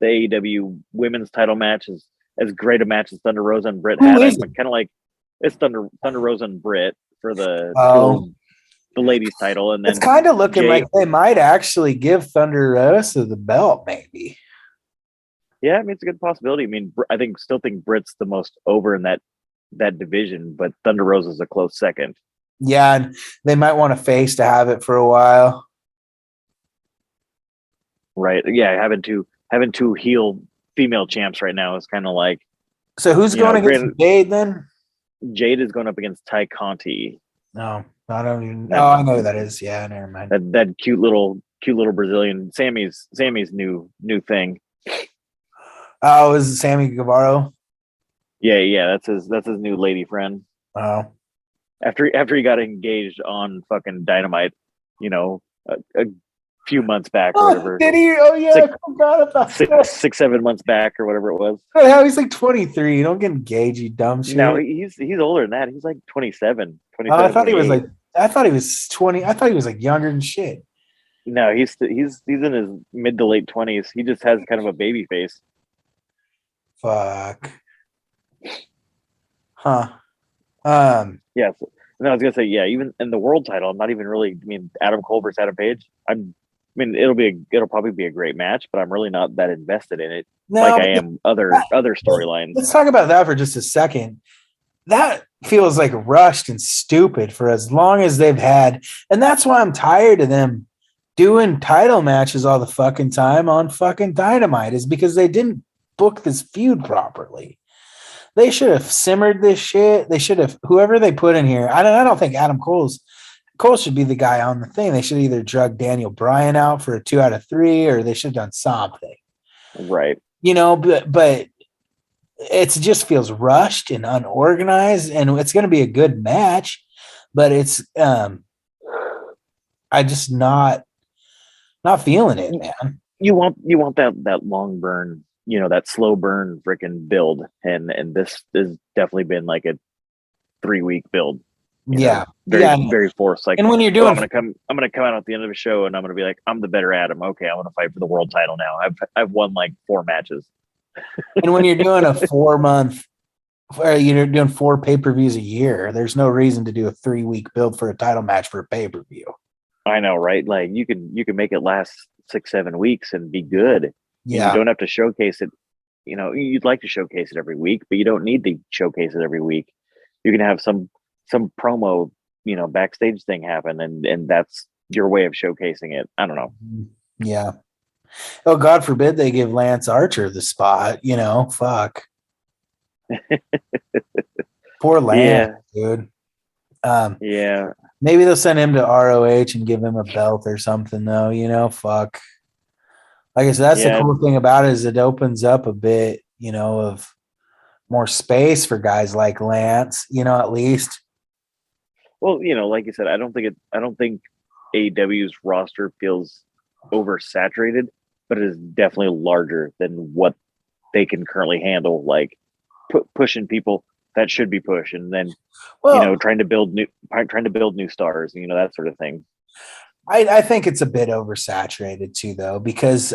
the AEW women's title match as great a match as Thunder Rosa and Britt had. I'm kind of like, it's Thunder Rosa and Britt for the ladies title, and then it's kind of looking like they might actually give Thunder Rosa the belt, maybe. Yeah, I mean, it's a good possibility. I mean, I still think Britt's the most over in that division, but Thunder Rosa's a close second. Yeah, and they might want a face to have it for a while. Right. Yeah, having two heel female champs right now is kind of like. So who's going against Jade then? Jade is going up against Ty Conti. No, I don't even. I know who that is. Yeah, never mind. That cute little Brazilian. Sammy's new thing. Oh, is it Sammy Guevara? Yeah. That's his new lady friend. Oh. After he got engaged on fucking Dynamite, you know, a few months back or whatever. Did he? Oh yeah, I forgot about that. 6-7 months back or whatever it was. How he's like 23. You don't get engaged, you dumb shit. No, he's older than that. He's like 27. I thought he was like. I thought he was 20. I thought he was like younger than shit. No, he's in his mid to late 20s. He just has kind of a baby face. Fuck. Huh. Yeah. And I was gonna say, yeah, even in the world title, I'm not even really. I mean, Adam Cole versus Adam Page. It'll probably be a great match, but I'm really not that invested in it like I am other storylines. Let's talk about that for just a second. That feels like rushed and stupid for as long as they've had, and that's why I'm tired of them doing title matches all the fucking time on fucking Dynamite. Is because they didn't book this feud properly. They should have simmered this shit. They should have whoever they put in here. I don't think Adam Cole should be the guy on the thing. They should either drug Daniel Bryan out for a 2 out of 3, or they should have done something. Right. You know, but it just feels rushed and unorganized, and it's going to be a good match, but it's I just not feeling it, man. You want that long burn. You know, that slow burn freaking build, and this has definitely been like a 3-week build. Very forced. Like, and when you're doing, I'm gonna come out at the end of a show, and I'm gonna be like, I'm the better Adam. Okay, I want to fight for the world title now. I've won like 4 matches. And when you're doing a 4-month, you're doing 4 pay-per-views a year, there's no reason to do a 3-week build for a title match for a pay-per-view. I know, right? Like you can make it last 6-7 weeks and be good. Yeah. You don't have to showcase it. You know, you'd like to showcase it every week, but you don't need to showcase it every week. You can have some promo, you know, backstage thing happen, and that's your way of showcasing it. I don't know. Yeah. Oh, God forbid they give Lance Archer the spot, fuck. Poor Lance, dude. Yeah. Maybe they'll send him to ROH and give him a belt or something, though. Fuck. Like I said, that's the cool thing about it is it opens up a bit, of more space for guys like Lance, at least. Well, like you said, I don't think AEW's roster feels oversaturated, but it is definitely larger than what they can currently handle. Like pushing people that should be pushed, and then trying to build new stars, that sort of thing. I think it's a bit oversaturated too, though, because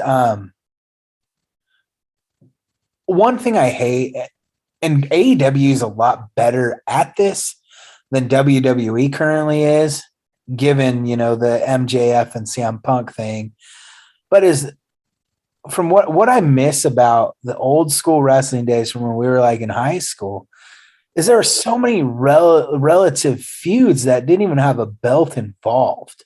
one thing I hate, and AEW is a lot better at this than WWE currently is, given the MJF and CM Punk thing, but is from what I miss about the old school wrestling days from when we were like in high school is there are so many relative feuds that didn't even have a belt involved.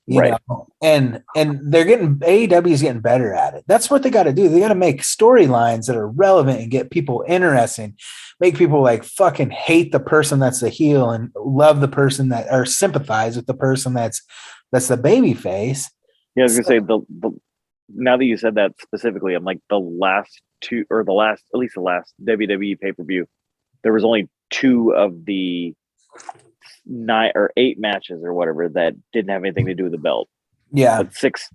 Right. And they're AEW is getting better at it. That's what they got to do. They got to make storylines that are relevant and get people interesting, make people like fucking hate the person that's the heel and love the person that, or sympathize with the person that's the baby face. Yeah, I was gonna say the now that you said that specifically, I'm like the last WWE pay-per-view, there was only 2 of the 9 or 8 matches or whatever that didn't have anything to do with the belt. Yeah, but six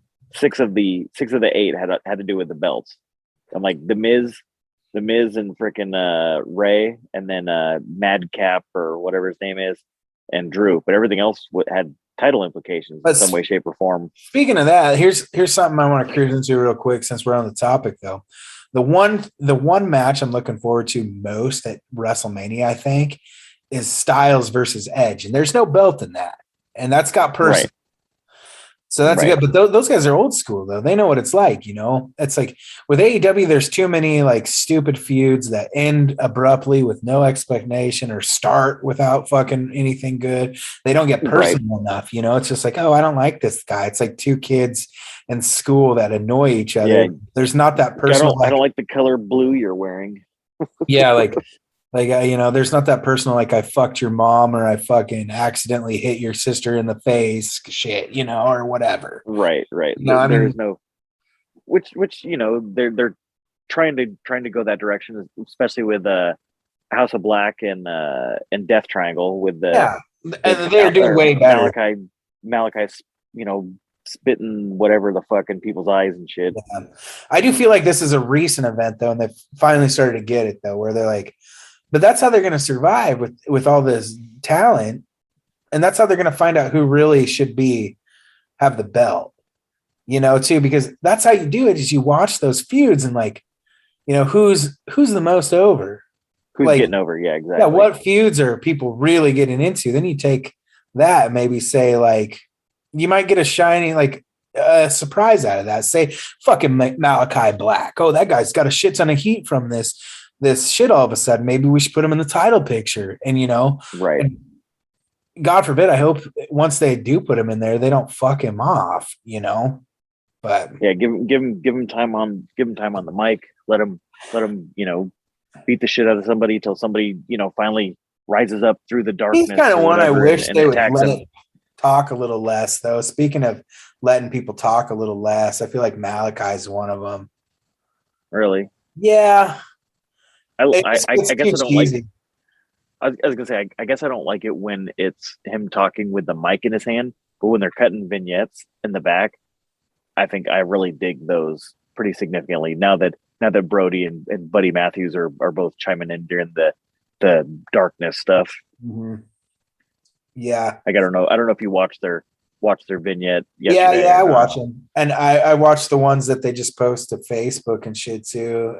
of the 8 had to do with the belts. I'm like the Miz and freaking Ray, and then Madcap or whatever his name is, and Drew. But everything else had title implications in some way, shape, or form. Speaking of that, here's something I want to cruise into real quick since we're on the topic, though. The one match I'm looking forward to most at WrestleMania, I think, is Styles versus Edge, and there's no belt in that, and that's got person. Right. So that's good. But those guys are old school, though. They know what it's like, It's like with AEW, there's too many like stupid feuds that end abruptly with no explanation or start without fucking anything good. They don't get personal enough, It's just like, oh, I don't like this guy. It's like 2 kids in school that annoy each other. Yeah. There's not that personal. I don't like the color blue you're wearing. Yeah, like there's not that personal, like I fucked your mom or I fucking accidentally hit your sister in the face shit, or whatever. Right. There's no, which, they're trying to go that direction, especially with House of Black and Death Triangle with the, and they're doing way better. Malachi, spitting whatever the fuck in people's eyes and shit. Yeah. I do feel like this is a recent event though, and they've finally started to get it though, where they're like, but that's how they're going to survive with all this talent. And that's how they're going to find out who really should have the belt, too, because that's how you do it is you watch those feuds and like, who's the most over. Who's like, getting over. Yeah, exactly. Yeah. What feuds are people really getting into? Then you take that and maybe say like, you might get a shiny, like surprise out of that. Say fucking Malachi Black. Oh, that guy's got a shit ton of heat from this shit all of a sudden. Maybe we should put him in the title picture. And, right. And God forbid, I hope once they do put him in there, they don't fuck him off, but yeah, give him time on the mic. Let him, beat the shit out of somebody till somebody, finally rises up through the darkness. He's kind of one I wish they would let it talk a little less though. Speaking of letting people talk a little less, I feel like Malachi's one of them. Really? Yeah. I guess I don't like it. I was gonna say I guess I don't like it when it's him talking with the mic in his hand, but when they're cutting vignettes in the back, I think I really dig those pretty significantly. Now that Brody and Buddy Matthews are both chiming in during the darkness stuff. Mm-hmm. Yeah, I don't know if you watched their vignette. Yeah, I watch them, and I watch the ones that they just post to Facebook and shit too.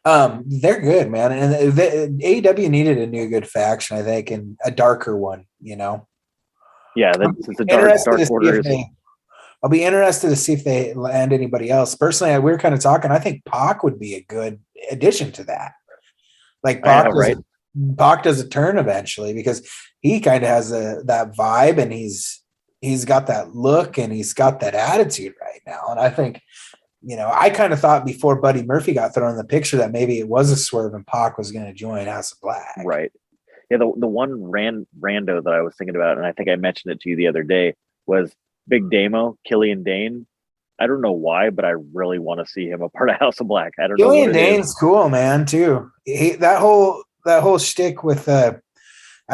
They're good, man, and AEW needed a new good faction, I think, and a darker one. Yeah, it's a dark order. I'll be interested to see if they land anybody else. Personally, we were kind of talking. I think Pac would be a good addition to that. Like Pac does a turn eventually because he kind of has that vibe, and he's he's got that look and he's got that attitude right now. And I think, I kind of thought before Buddy Murphy got thrown in the picture that maybe it was a swerve and Pac was going to join House of Black. Right. Yeah. The one rando that I was thinking about, and I think I mentioned it to you the other day, was Big Damo, Killian Dane. I don't know why, but I really want to see him a part of House of Black. I don't know. Killian Dane's cool, man, too. That whole shtick with NXT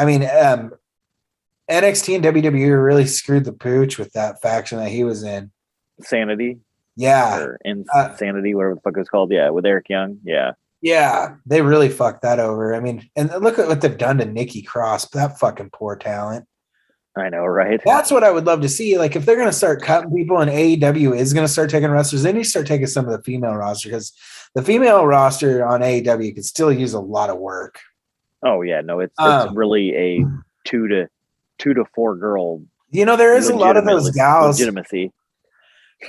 and WWE really screwed the pooch with that faction that he was in. Sanity. Yeah. Or Insanity, whatever the fuck it was called. Yeah, with Eric Young. Yeah. Yeah, they really fucked that over. I mean, and look at what they've done to Nikki Cross, that fucking poor talent. I know, right? That's what I would love to see. Like, if they're going to start cutting people and AEW is going to start taking wrestlers, they need to start taking some of the female roster, because the female roster on AEW could still use a lot of work. Oh yeah, no, it's really a 2 to 4 girl. There is a lot of those gals. Legitimacy.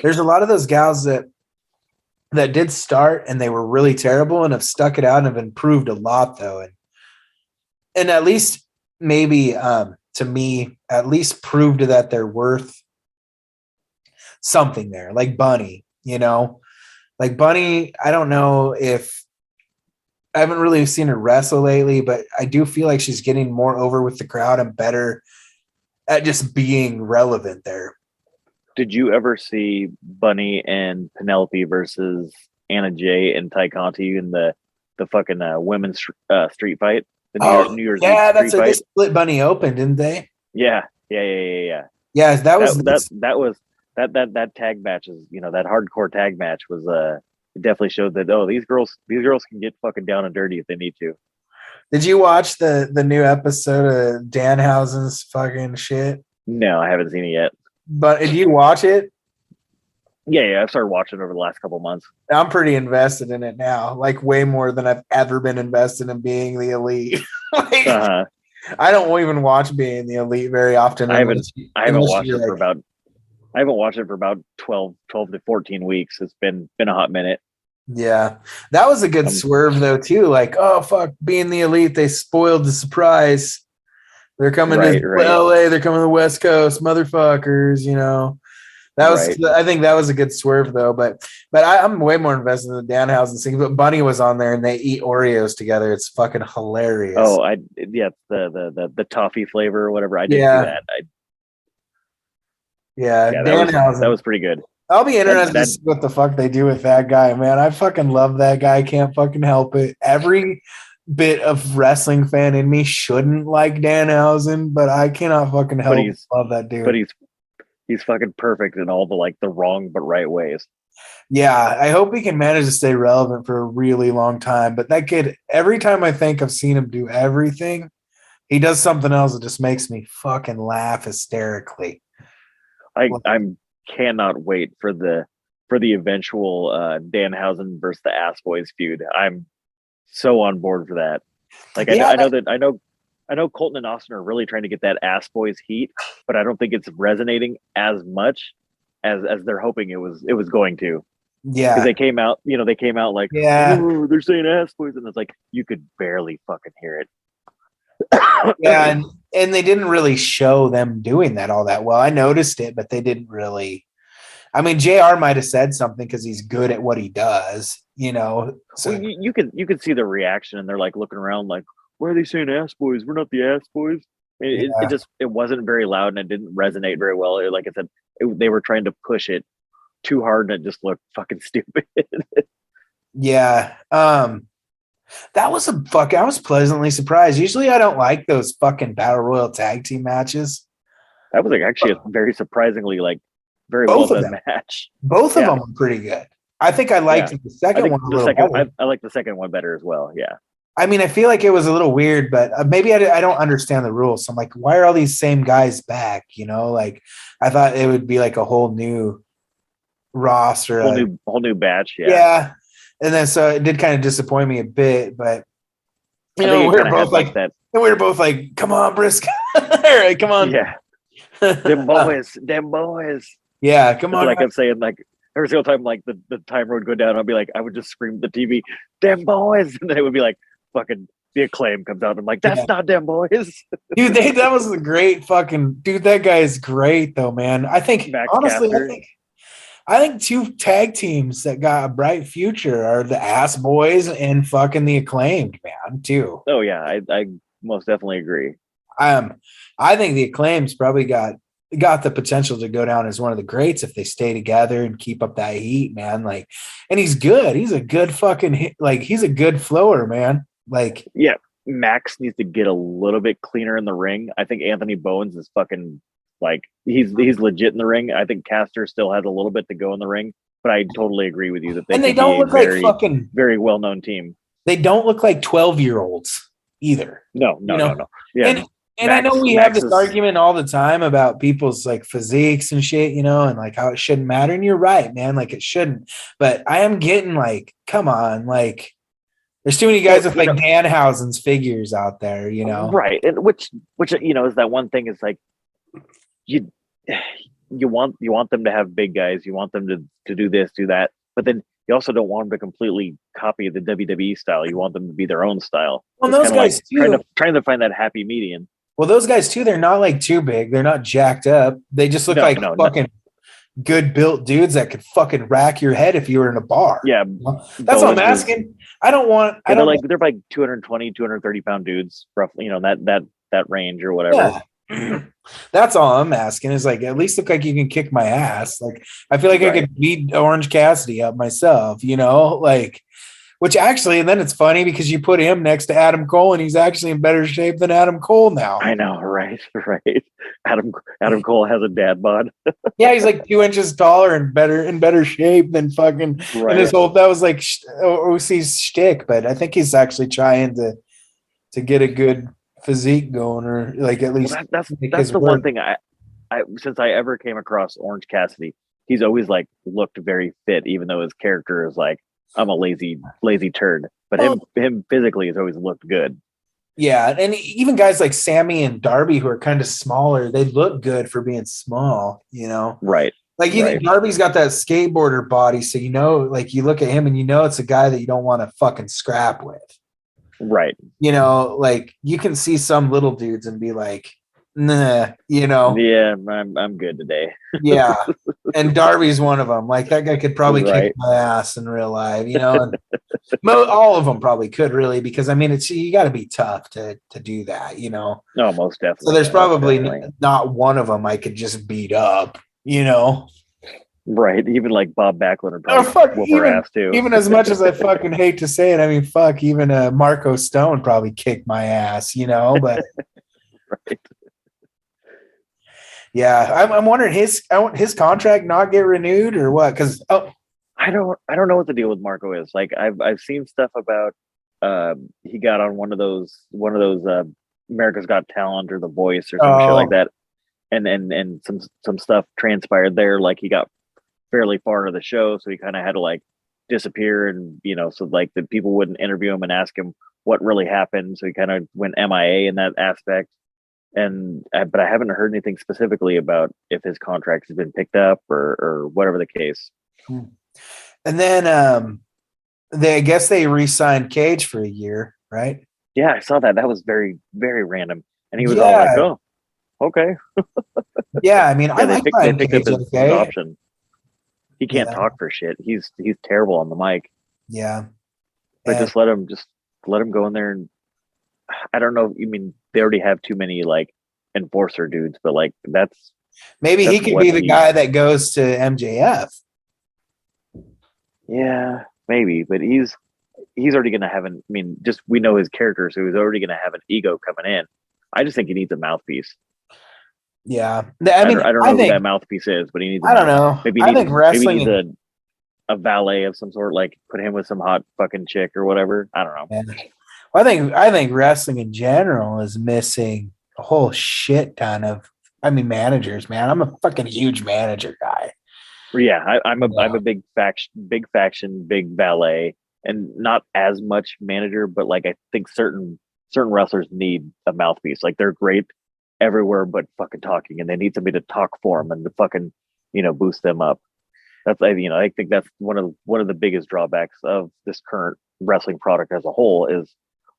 There's a lot of those gals that did start and they were really terrible and have stuck it out and have improved a lot, though, and at least maybe to me, at least proved that they're worth something there. Like Bunny, like Bunny. I don't know if I haven't really seen her wrestle lately, but I do feel like she's getting more over with the crowd and better at just being relevant there. Did you ever see Bunny and Penelope versus Anna Jay and Ty Conti in the fucking women's street fight? The New Year's yeah, that's they split Bunny open, didn't they? Yeah. Yeah, that tag match is, that hardcore tag match was it definitely showed that these girls can get fucking down and dirty if they need to. Did you watch the new episode of Danhausen's fucking shit? No, I haven't seen it yet. But did you watch it? Yeah, I've started watching over the last couple months. I'm pretty invested in it now, like way more than I've ever been invested in Being the Elite. I don't even watch Being the Elite very often. I haven't watched it for about 12 to 14 weeks. It's been a hot minute. Yeah, that was a good swerve though too. Like, oh fuck, Being the Elite, they spoiled the surprise. They're coming to LA. They're coming to the West Coast, motherfuckers. That was. I think that was a good swerve though. But I'm way more invested in the Danhausen thing. But Bunny was on there and they eat Oreos together. It's fucking hilarious. Oh, the toffee flavor or whatever. I did see that. Danhausen. That was pretty good. I'll be interested to see what the fuck they do with that guy, man. I fucking love that guy. I can't fucking help it. Every bit of wrestling fan in me shouldn't like Danhausen, but I cannot fucking help love that dude. But he's fucking perfect in all the wrong but right ways. Yeah, I hope he can manage to stay relevant for a really long time. But that kid, every time I think I've seen him do everything, he does something else that just makes me fucking laugh hysterically. I'm cannot wait for the eventual Danhausen versus the Ass Boys feud. I'm so on board for that. Like, I know Colton and Austin are really trying to get that Ass Boys heat, but I don't think it's resonating as much as they're hoping it was going to. Yeah, because they came out like, oh, they're saying Ass Boys, and it's like you could barely fucking hear it. Yeah, and they didn't really show them doing that all that well. I noticed it, but they didn't really. I mean, JR might have said something because he's good at what he does, So well, you could see the reaction, and they're like looking around, like, "Why are they saying Ass Boys? We're not the Ass Boys." It wasn't very loud, and it didn't resonate very well. Like I said, they were trying to push it too hard, and it just looked fucking stupid. Yeah. That was I was pleasantly surprised. Usually I don't like those fucking battle royal tag team matches. That was actually a very surprisingly very well done match. Both of them were pretty good. I think I liked the second one a little better. I like the second one better as well. Yeah. I mean, I feel like it was a little weird, but maybe I don't understand the rules. So I'm like, why are all these same guys back? Like I thought it would be like a whole new roster, whole new batch. Yeah. Yeah. And then so it did kind of disappoint me a bit, but we were both like that. And we were both like, "Come on, Briscoe! All right, come on, yeah, them boys. Yeah, come on." Like I'm saying, like every single time, like the timer would go down, I'd be like, I would just scream at the TV, "Them boys!" And then it would be like fucking the Acclaim comes out. I'm like, that's Yeah. not them boys. Dude, that was a great fucking dude. That guy is great though, man. I think Max honestly, Caster. I think two tag teams that got a bright future are the Ass Boys and fucking the Acclaimed, man, too. Oh yeah, I most definitely agree. I think the Acclaimed's probably got the potential to go down as one of the greats if they stay together and keep up that heat, man. Like, and he's good. He's a good fucking like he's a good flower, man. Like, Yeah, Max needs to get a little bit cleaner in the ring. I think Anthony Bowens is fucking like he's legit in the ring. I think Caster still has a little bit to go in the ring, but I totally agree with you that and they could be don't a look like very fucking very well known team. they don't look like 12-year-olds either. No. Yeah, And I know we have Max this is argument all the time about people's like physiques and shit, and like how it shouldn't matter. And you're right, man. Like it shouldn't. But I am getting like, come on, like there's too many guys with like Danhausen's figures out there, right, and which is that one thing is like you want them to have big guys, you want them to do this, do that, but then you also don't want them to completely copy the WWE style. You want them to be their own style. Well, those guys like too. Trying to find that happy median. Well, those guys too, they're not like too big. They're not jacked up. They just look like fucking good built dudes that could fucking rack your head if you were in a bar. Yeah. That's what I'm asking. They're like 220, 230 pound dudes, roughly, that range or whatever. Yeah. That's all I'm asking is like, at least look like you can kick my ass. Like, I feel like I could beat Orange Cassidy up myself, like, which actually, and then it's funny because you put him next to Adam Cole and he's actually in better shape than Adam Cole now. I know, right. Adam Cole has a dad bod. Yeah, he's like 2 inches taller and in better shape than fucking. Right. And that was like OC's shtick, but I think he's actually trying to get a good physique going, or like at least that's the one thing I since I ever came across Orange Cassidy, he's always like looked very fit, even though his character is like, I'm a lazy turd, but him physically has always looked good. Yeah, and even guys like Sammy and Darby, who are kind of smaller, they look good for being small, Right. Like think Darby's got that skateboarder body, so like you look at him and it's a guy that you don't want to fucking scrap with. Right. Like you can see some little dudes and be like, nah, Yeah, I'm good today. Yeah. And Darby's one of them. Like that guy could probably kick my ass in real life, and all of them probably could really, because I mean, you got to be tough to do that, No, most definitely. So there's probably not one of them I could just beat up, Right, even like Bob Backlund would probably whoop her ass too. Even as much as I fucking hate to say it, I mean, fuck, even Marco Stone probably kicked my ass, but right. Yeah, I'm wondering his contract not get renewed or what? Because I don't know what the deal with Marco is. Like I've seen stuff about he got on one of those America's Got Talent or The Voice or some shit like that, and some stuff transpired there. Like he got fairly far into the show, so he kind of had to like disappear, and so like the people wouldn't interview him and ask him what really happened, so he kind of went MIA in that aspect. But I haven't heard anything specifically about if his contract has been picked up or whatever the case. And then I guess they re-signed Cage for a year, right? Yeah, I saw that. That was very, very random, and he was all like, "Oh, okay." Yeah, I mean, I like they picked up his option. He can't talk for shit. He's terrible on the mic. Yeah, but just let him go in there, and I don't know. I mean, they already have too many like enforcer dudes, but like that's he could be the guy that goes to MJF. Yeah, maybe, but he's already going to have we know his character, so he's already going to have an ego coming in. I just think he needs a mouthpiece. Yeah, I don't know who that mouthpiece is, but he needs. I don't know. Maybe he needs a valet of some sort, like put him with some hot fucking chick or whatever. I don't know. Yeah. Well, I think wrestling in general is missing a whole shit ton of. I mean, managers, man. I'm a fucking huge manager guy. Yeah, I'm a big faction, big valet, and not as much manager, but like I think certain wrestlers need a mouthpiece. Like they're great everywhere but fucking talking, and they need somebody to talk for them and to fucking boost them up. That's I think that's one of the biggest drawbacks of this current wrestling product as a whole is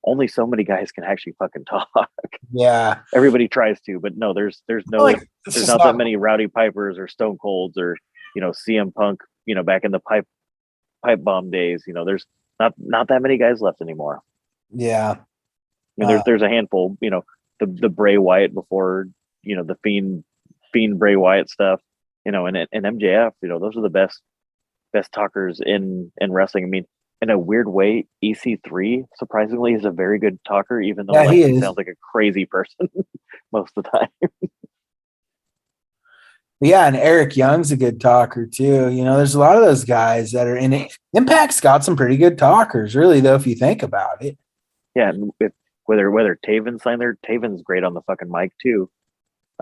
only so many guys can actually fucking talk. Yeah. Everybody tries to, but no, there's Like, it's there's just not that not, many Rowdy Pipers or Stone Colds or CM Punk, back in the pipe bomb days. There's not that many guys left anymore. yeah. I mean, there's a handful. The Bray Wyatt before the Fiend Bray Wyatt stuff. And MJF. Those are the best talkers in wrestling. I mean, in a weird way, EC3 surprisingly is a very good talker, even though Yeah, he sounds like a crazy person most of the time. Yeah, and Eric Young's a good talker too. There's a lot of those guys that are in it. Impact's got some pretty good talkers, really, though, if you think about it. Yeah, and whether Taven's signed there, Taven's great on the fucking mic too.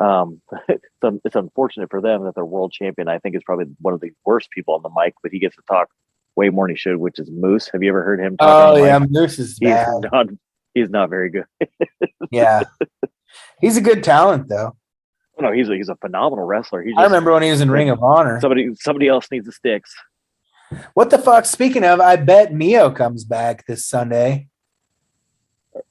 It's unfortunate for them that their world champion, I think, is probably one of the worst people on the mic, but he gets to talk way more than he should, which is Moose. Have you ever heard him talk? Oh yeah, Moose is bad. He's not very good. Yeah, he's a good talent though. No, he's a phenomenal wrestler. I remember when he was in Ring of Honor. Somebody else needs the sticks. What the fuck? Speaking of, I bet Mio comes back this Sunday.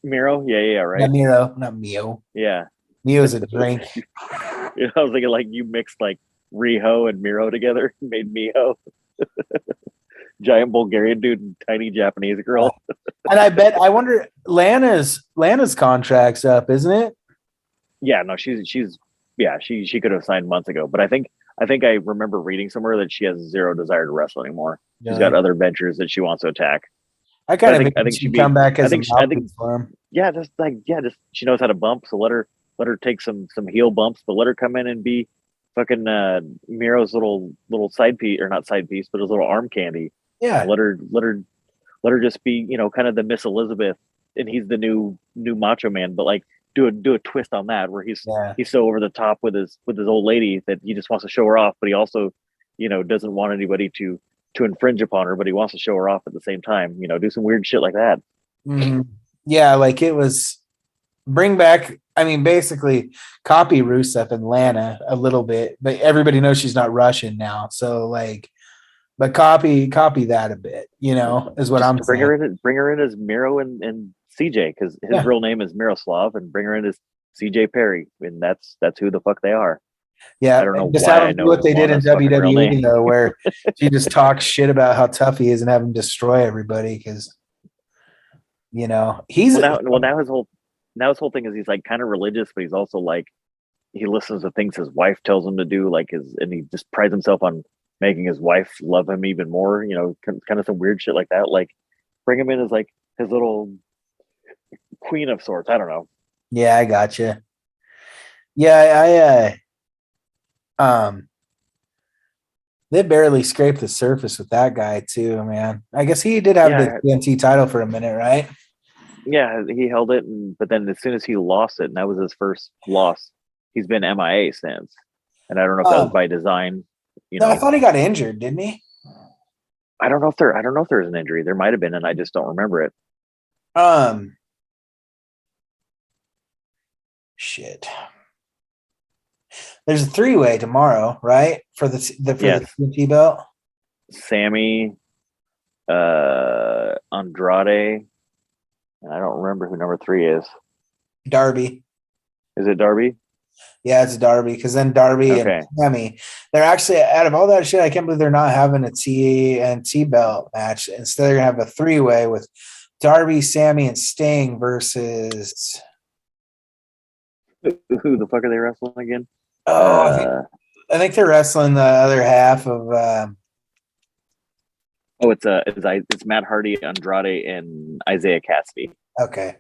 Miro? Yeah, right. Not Miro, not Mio. Yeah. Mio's a drink. I was thinking like you mixed like Riho and Miro together and made Mio. Giant Bulgarian dude and tiny Japanese girl. And I wonder, Lana's contract's up, isn't it? Yeah, no, she could have signed months ago, but I think I remember reading somewhere that she has zero desire to wrestle anymore. Yeah. She's got other ventures that she wants to attack. I think she'd come back as a mouthpiece for him. Yeah, just she knows how to bump, so let her take some heel bumps, but let her come in and be fucking Miro's little side piece, or not side piece, but his little arm candy. Yeah. Let her just be, kind of the Miss Elizabeth, and he's the new Macho Man, but like do a twist on that where he's so over the top with his old lady that he just wants to show her off, but he also, doesn't want anybody to infringe upon her, but he wants to show her off at the same time. Do some weird shit like that. Mm-hmm. Yeah, like it was bring back. I mean, basically copy Rusev and Lana a little bit, but everybody knows she's not Russian now, so like. But copy that a bit, is what I'm saying. Bring her in as Miro and CJ, because his real name is Miroslav, and bring her in as CJ Perry, and that's who the fuck they are. Yeah, I don't know just why have I him know do what they did in WWE though, where she just talks shit about how tough he is and have him destroy everybody because he's now his whole thing is he's like kind of religious, but he's also like he listens to things his wife tells him to do, and he just prides himself on making his wife love him even more, kind of some weird shit like that. Like bring him in as like his little queen of sorts. I don't know. Yeah, I gotcha. Yeah, they barely scraped the surface with that guy too, man. I guess he did have the TNT title for a minute, right? Yeah, he held it, but then as soon as he lost it, and that was his first loss, he's been MIA since. And I don't know if that was by design. No, I thought he got injured, didn't he? I don't know if there's an injury. There might have been, and I just don't remember it. Shit. There's a 3-way tomorrow, right? For the TNT belt. Sammy, Andrade, and I don't remember who number 3 is. Darby. Is it Darby? Yeah, it's Darby, because then Darby and Sammy, they're actually, out of all that shit, I can't believe they're not having a TNT belt match. Instead, they're going to have a 3-way with Darby, Sammy, and Sting versus... Who the fuck are they wrestling again? I think they're wrestling the other half of... it's Matt Hardy, Andrade, and Isaiah Cassidy. Okay.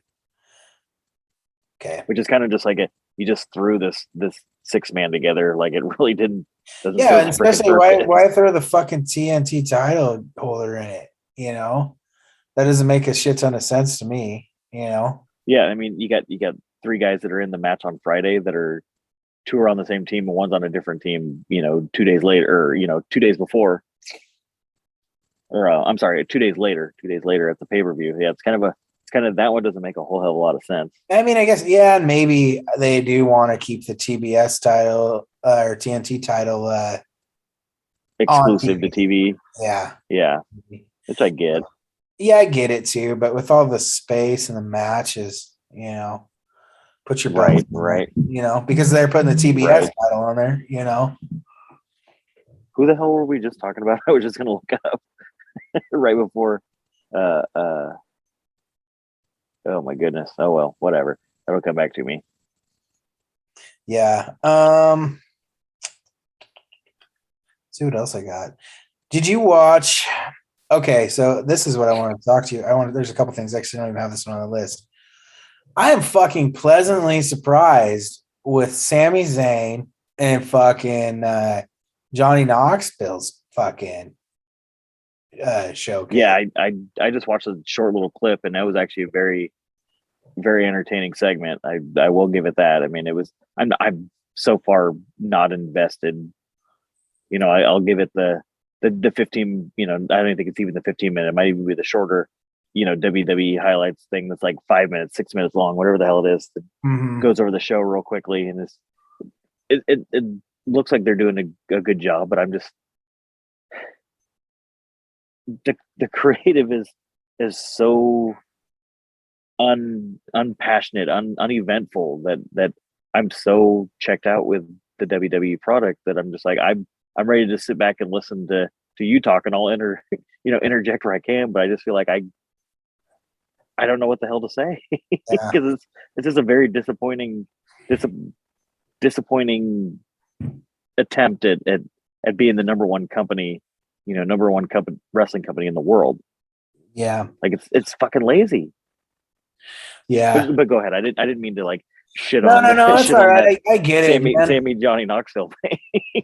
Which is kind of just like you just threw this 6-man together, like it really didn't. Yeah, and especially why throw the fucking TNT title holder in it? That doesn't make a shit ton of sense to me. Yeah, I mean, you got 3 guys that are in the match on Friday that are 2 are on the same team and one's on a different team. 2 days later, or 2 days before, or I'm sorry, 2 days later. 2 days later at the pay-per-view. Yeah, it's kind of that one doesn't make a whole hell of a lot of sense. I mean, I guess, yeah, maybe they do want to keep the TBS title or TNT title exclusive to TV. Yeah. Yeah, which I get. Yeah, I get it too, but with all the space and the matches, put your belt Right, on there, right, because they're putting the TBS right. title on there. Who the hell were we just talking about? I was just gonna look up right before. Uh, uh. Oh my goodness. Oh well, whatever. That'll come back to me. Yeah. See what else I got. Did you watch? Okay, so this is what I want to talk to you. There's a couple things actually. I don't even have this one on the list. I am fucking pleasantly surprised with Sami Zayn and fucking Johnny Knoxville's fucking showcase. Yeah, I just watched a short little clip, and that was actually a very very entertaining segment. I will give it that. I mean, it was. I'm so far not invested. I'll give it the 15. I don't think it's even the 15 minute. It might even be the shorter. WWE highlights thing that's like 5 minutes, 6 minutes long, whatever the hell it is. That Mm-hmm. goes over the show real quickly, and it looks like they're doing a good job. But I'm just the creative is so unpassionate, uneventful that I'm so checked out with the WWE product that I'm just like I'm ready to sit back and listen to you talk, and I'll interject where I can, but I just feel like I don't know what the hell to say Yeah, because it's just a very dis- disappointing attempt at being the number one company, number one company wrestling company in the world. yeah, Like it's fucking lazy. yeah. But go ahead. I didn't mean to like shit No, on no, no. It's shit all on that right. I get it, man. Sammy Johnny Knoxville thing.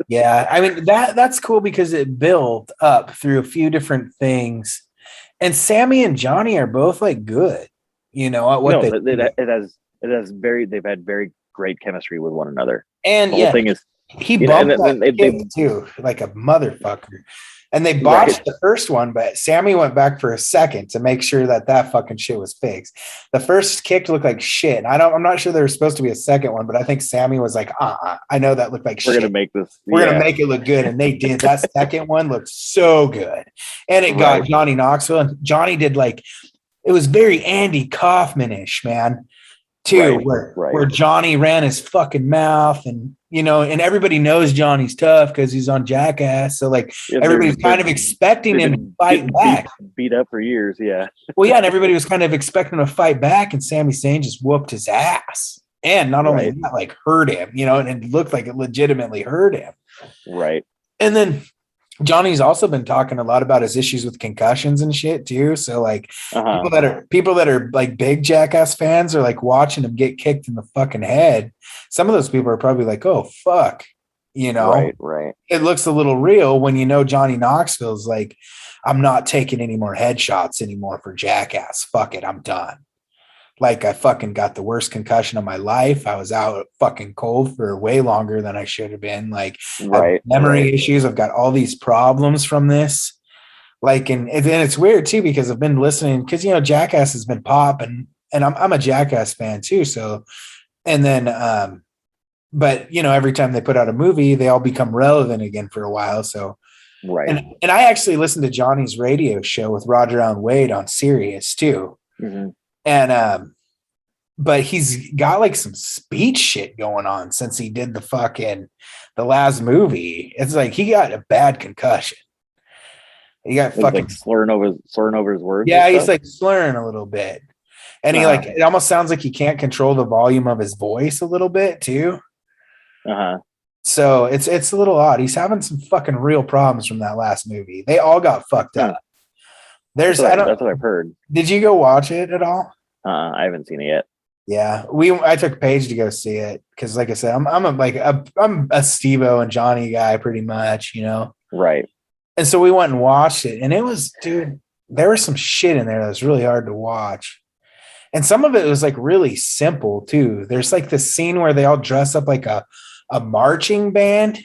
Yeah, I mean that's cool because it built up through a few different things, and Sammy and Johnny are both like good, at what No, they do. it has very they've had very great chemistry with one another. And The whole yeah, thing is he and bumped that then they kick too, like a motherfucker. And they right. botched the first one, but Sammy went back for a second to make sure that fucking shit was fixed. The first kick looked like shit. I'm not sure there was supposed to be a second one, but I think Sammy was like, I know that looked like We're gonna shit. make this. We're gonna Yeah, make it look good, and they did. That second one looked so good, and it got right, Johnny Knoxville, and Johnny did like it was very Andy Kaufman-ish, man, too, right, where right. Johnny ran his fucking mouth, and and everybody knows Johnny's tough because he's on Jackass, so like Yeah, everybody's kind of expecting they've him to been fight getting beat back. beat up for years. Yeah, Well, yeah, and everybody was kind of expecting him to fight back, and Sami Zayn just whooped his ass. And not only right, that, like hurt him, and it looked like it legitimately hurt him. right. And then Johnny's also been talking a lot about his issues with concussions and shit too. So like Uh huh. people that are like big Jackass fans are like watching him get kicked in the fucking head. Some of those people are probably like, "Oh fuck," Right, right, It looks a little real when Johnny Knoxville's like, "I'm not taking any more headshots anymore for Jackass. Fuck it, I'm done." Like I fucking got the worst concussion of my life. I was out fucking cold for way longer than I should have been. Like I have right, right. memory issues. I've got all these problems from this. Like, and it's weird too because I've been listening because Jackass has been popping, and I'm a Jackass fan too. So, and then but every time they put out a movie, they all become relevant again for a while. So, Right. and I actually listened to Johnny's radio show with Roger Allen Wade on Sirius too, Mm-hmm. and but he's got like some speech shit going on since he did the last movie. It's like he got a bad concussion. He got It's like fucking slurring over his words and yeah, he's stuff. like slurring a little bit. And he Uh like it almost sounds like he can't control the volume of his voice a little bit too. huh. Uh huh. So it's a little odd. He's having some fucking real problems from that last movie. They all got fucked Huh. up. There's I don't That's what I've heard. did you go watch it at all? I haven't seen it yet. Yeah, I took Paige to go see it because, like I said, I'm a Steve-O and Johnny guy pretty much. Right. And so we went and watched it, and it was, dude, there was some shit in there that was really hard to watch, and some of it was like really simple too. There's like this scene where they all dress up like a marching band,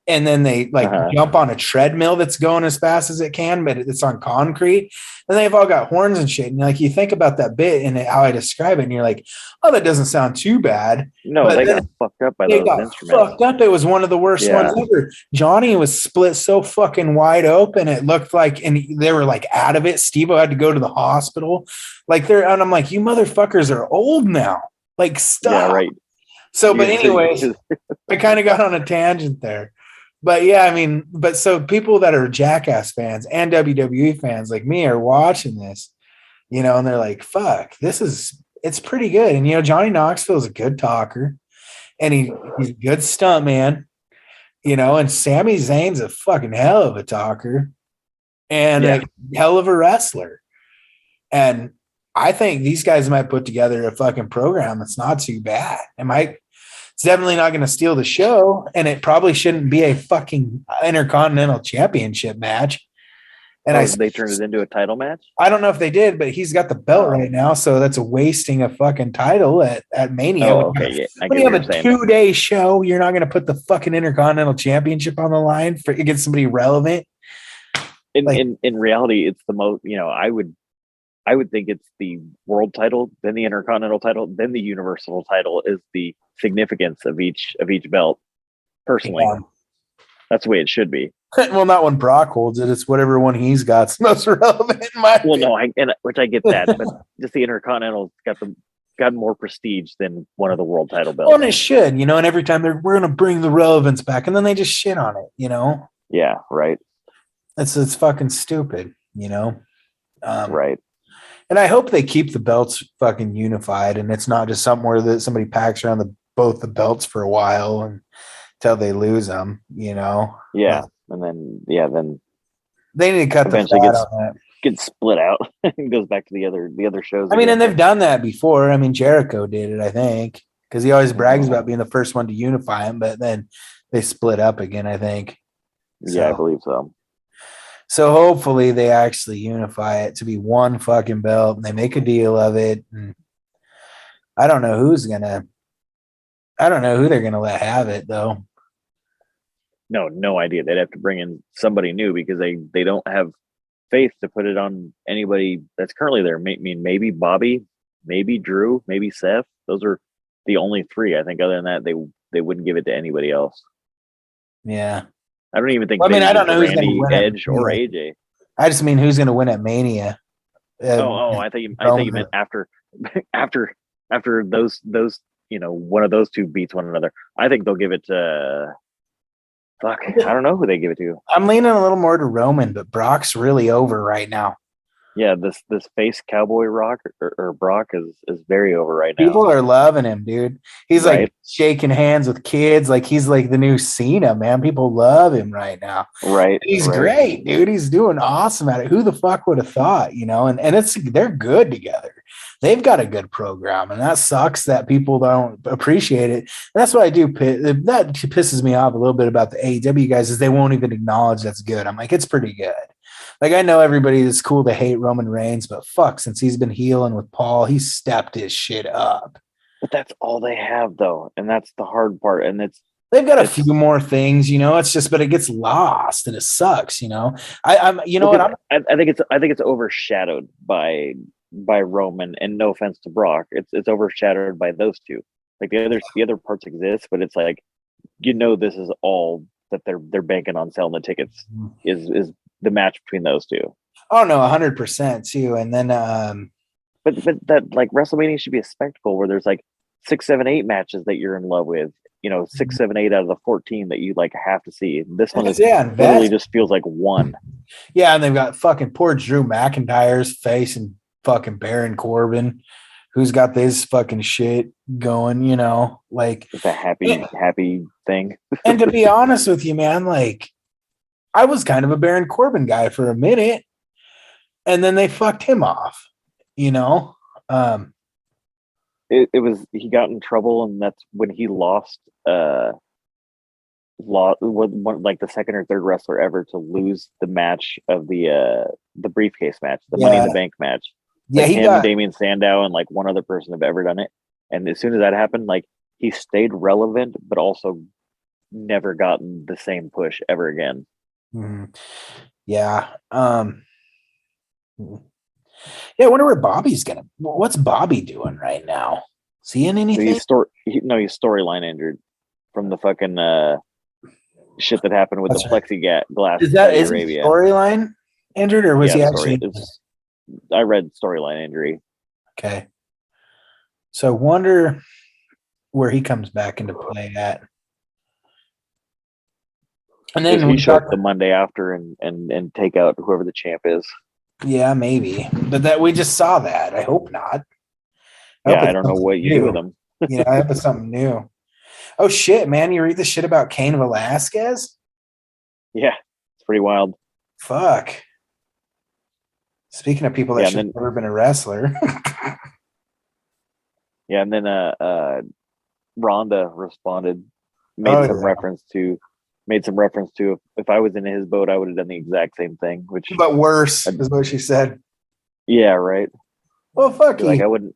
and then they like jump on a treadmill that's going as fast as it can, but it's on concrete. And they've all got horns and shit. And like you think about that bit and how I describe it, and you're like, oh, that doesn't sound too bad. No, but they got fucked up by those instruments. Fucked up. It was one of the worst ones ever. Johnny was split so fucking wide open. It looked like, and they were like out of it. Steve-O had to go to the hospital. Like and I'm like, you motherfuckers are old now. Like, stop. Yeah, right. So, but anyways, I kind of got on a tangent there. But yeah, I mean, but so people that are Jackass fans and WWE fans like me are watching this, you know, and they're like, fuck, it's pretty good. And, you know, Johnny Knoxville is a good talker and he's a good stunt man, you know, and Sami Zayn's a fucking hell of a talker and a hell of a wrestler. And I think these guys might put together a fucking program that's not too bad. It's definitely not going to steal the show, and it probably shouldn't be a fucking Intercontinental Championship match. And they turned it into a title match? I don't know if they did, but he's got the belt right now, so that's a wasting a fucking title at Mania. Oh, okay. When you have a 2-day show, you're not going to put the fucking Intercontinental Championship on the line against somebody relevant. In reality, it's the most, you know, I would think it's the world title, then the Intercontinental title, then the Universal title is the significance of each belt. Personally, that's the way it should be. Well, not when Brock holds it; it's whatever one he's got's most relevant. In my opinion. Which I get that, but just the Intercontinental got more prestige than one of the world title belts. Well, and it should, you know. And every time we're going to bring the relevance back, and then they just shit on it, you know. Yeah, right. It's fucking stupid, you know. Right. And I hope they keep the belts fucking unified, and it's not just somewhere that somebody packs around both the belts for a while until they lose them, you know. Yeah, and then they need to cut the fat on that. Gets split out and goes back to the other shows. I mean, and they've done that before. I mean, Jericho did it, I think, because he always brags about being the first one to unify them, but then they split up again, I think. Yeah, I believe so. So hopefully they actually unify it to be one fucking belt and they make a deal of it. And I don't know who they're gonna let have it though. No idea. They'd have to bring in somebody new because they don't have faith to put it on anybody that's currently there. I mean, maybe Bobby, maybe Drew, maybe Seth. Those are the only three. I think other than that, they wouldn't give it to anybody else. Yeah. I don't even think. I mean, I don't know who's going to win Edge or AJ. I just mean who's going to win at Mania. I think you meant after those you know, one of those two beats one another. I think they'll give it to. Fuck, I don't know who they give it to. I'm leaning a little more to Roman, but Brock's really over right now. Yeah, this face Cowboy Rock or Brock is very over right now. People are loving him, dude. He's like shaking hands with kids, like he's like the new Cena, man. People love him right now. Right. He's great, dude. He's doing awesome at it. Who the fuck would have thought, you know? And they're good together. They've got a good program, and that sucks that people don't appreciate it. And that's what I do. That pisses me off a little bit about the AEW guys is they won't even acknowledge that's good. I'm like, it's pretty good. Like, I know everybody is cool to hate Roman Reigns, but fuck, since he's been healing with Paul, he's stepped his shit up. But that's all they have, though, and that's the hard part. And they've got a few more things, you know. It's just, but it gets lost and it sucks, you know. I think it's overshadowed by Roman, and no offense to Brock, it's overshadowed by those two. Like the other parts exist, but it's like, you know, this is all that they're banking on selling the tickets is the match between those two. Oh no, 100% too. And then but that, like, WrestleMania should be a spectacle where there's like 6, 7, 8 matches that you're in love with, you know, 6, 7, 8 out of the 14 that you like have to see. This one literally just feels like one. Yeah, and they've got fucking poor Drew McIntyre's face and fucking Baron Corbin, who's got this fucking shit going, you know, like it's a happy thing. And to be honest with you, man, like I was kind of a Baron Corbin guy for a minute, and then they fucked him off, you know. It was, he got in trouble, and that's when he lost like the second or third wrestler ever to lose the match of the briefcase match, the Money in the Bank match. Yeah, like Damian Sandow, and like one other person have ever done it. And as soon as that happened, like he stayed relevant, but also never gotten the same push ever again. Yeah. Yeah, I wonder where Bobby's gonna. What's Bobby doing right now? Seeing anything? He's storyline injured from the fucking shit that happened with That's the right. plexiglass in Is Saudi he Arabia. storyline injured or was Yeah, he actually? I read storyline injury. Okay. So wonder where he comes back into play at. And Does then he we show up talked. the Monday after and take out whoever the champ is? Yeah, maybe, but that we just saw that. I hope not. I Yeah, hope I it's don't know something what you do with new. him. I hope it's something new. Oh shit, man! You read the shit about Cain Velasquez? Yeah, it's pretty wild. Fuck. Speaking of people that Yeah, and should have then never been a wrestler. Rhonda responded, Oh made some yeah, reference to if I was in his boat, I would have done the exact same thing. Which, but worse is what she said. yeah, right. Well, fuck Be like, you.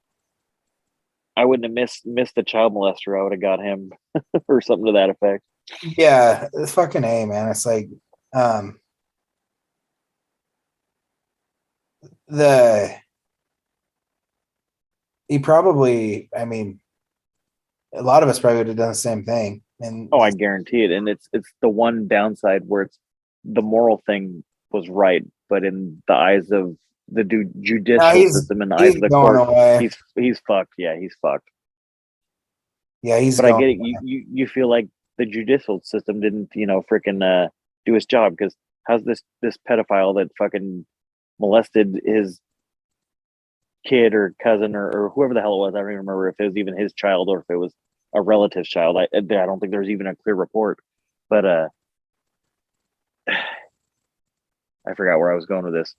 I wouldn't have missed the child molester. I would have got him or something to that effect. Yeah, it's fucking A, man. It's like um the he probably, I mean, a lot of us probably would have done the same thing. And Oh, I guarantee it. And it's the one downside where it's the moral thing was right, but in the eyes of the now judicial system, in the eyes he's of the going court, away. he's fucked. Yeah, he's fucked. Yeah, he's But I going get it. away. You feel like the judicial system didn't, freaking do his job, because how's this pedophile that fucking molested his kid or cousin or whoever the hell it was? I don't even remember if it was even his child or if it was a relative's child. I don't think there's even a clear report. But I forgot where I was going with this.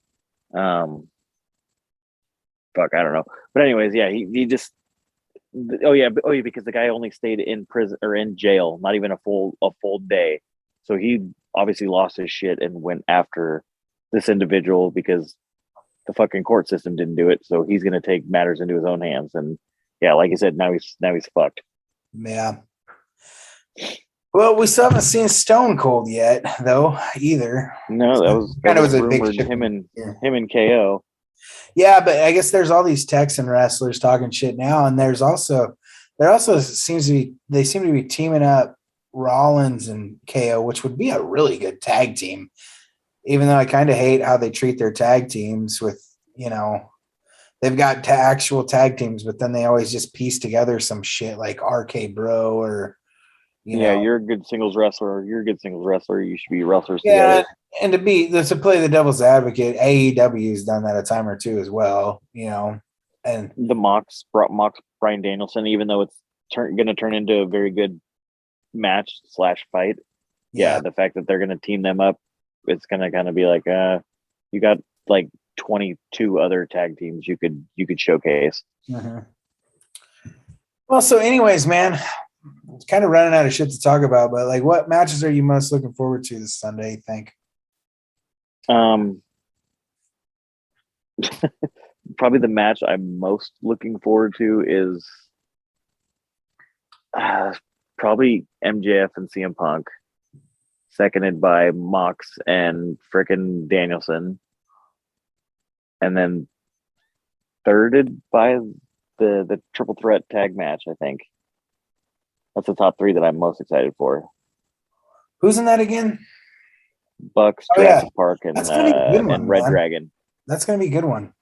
Fuck, I don't know. But anyways, yeah, he just because the guy only stayed in prison or in jail, not even a full day. So he obviously lost his shit and went after this individual because the fucking court system didn't do it. So he's gonna take matters into his own hands. And yeah, like I said, now he's fucked. Yeah. Well, we still haven't seen Stone Cold yet, though, either. No, that Kind of was was a big rumored. ship. Him and KO. Yeah, but I guess there's all these Texan wrestlers talking shit now, and there also seems to be they seem to be teaming up Rollins and KO, which would be a really good tag team. Even though I kind of hate how they treat their tag teams with, they've got actual tag teams, but then they always just piece together some shit like RK Bro or Yeah, you're a good singles wrestler. You're a good singles wrestler. You should be wrestlers yeah, together. and to play the devil's advocate, AEW's done that a time or two as well, and The Mox Brian Danielson, even though it's going to turn into a very good match slash fight. Yeah, yeah, the fact that they're going to team them up, it's going to kind of be like, you got like 22 other tag teams you could showcase. mm-hmm. Well, so anyways, man, it's kind of running out of shit to talk about, but like, what matches are you most looking forward to this Sunday? You think? Um, Probably the match I'm most looking forward to is probably MJF and CM Punk, seconded by Mox and frickin' Danielson, and then thirded by the triple threat tag match. I think that's the top three that I'm most excited for. Who's in that again? Bucks, Oh yeah, Jurassic Park, that's gonna be a good and one, Red man. Dragon. That's gonna be a good one.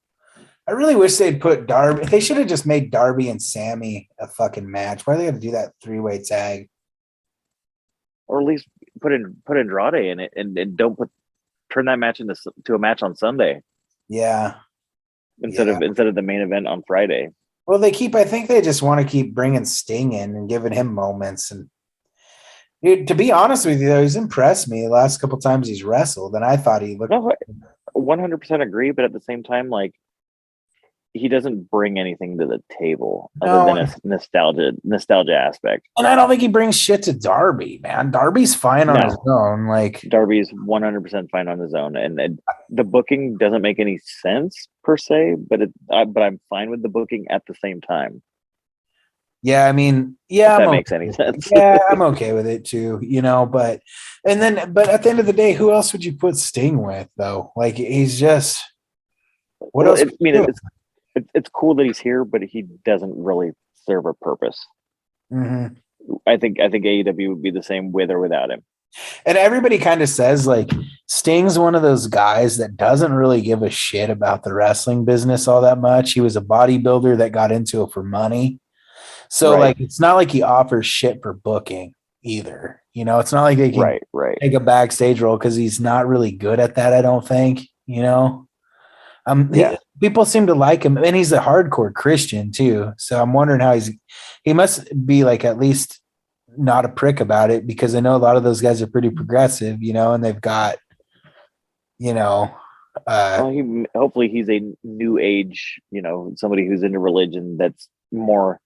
I really wish they'd put Darby. They should have just made Darby and Sammy a fucking match. Why do they got to do that 3-way tag? Or at least put Andrade in it, and don't turn that match into to a match on Sunday Yeah, instead yeah. of the main event on Friday. Well, I think they just want to keep bringing Sting in and giving him moments. And dude, to be honest with you, though, he's impressed me the last couple times he's wrestled, and I thought he looked. No, 100% agree, but at the same time, like, he doesn't bring anything to the table other No, than a nostalgia aspect. and I don't think he brings shit to Darby, man. Darby's fine on his No, own. Like, Darby's 100% fine on his own, and the booking doesn't make any sense per se, but I'm fine with the booking at the same time. Yeah, I mean, If yeah, that makes any sense. yeah, I'm okay with it too, but but at the end of the day, who else would you put Sting with though? Like he's just what Well, else I would mean, you do? it's cool that he's here, but he doesn't really serve a purpose. Mm-hmm. I think AEW would be the same with or without him. And everybody kind of says like Sting's one of those guys that doesn't really give a shit about the wrestling business all that much. He was a bodybuilder that got into it for money. So Right, like it's not like he offers shit for booking either. It's not like they can right. take a backstage role because he's not really good at that, I don't think. Yeah. People seem to like him, and he's a hardcore Christian too. So I'm wondering how he must be like at least not a prick about it because I know a lot of those guys are pretty progressive, and they've got, you know, uh, Well, he hopefully he's a new age, somebody who's into religion that's more,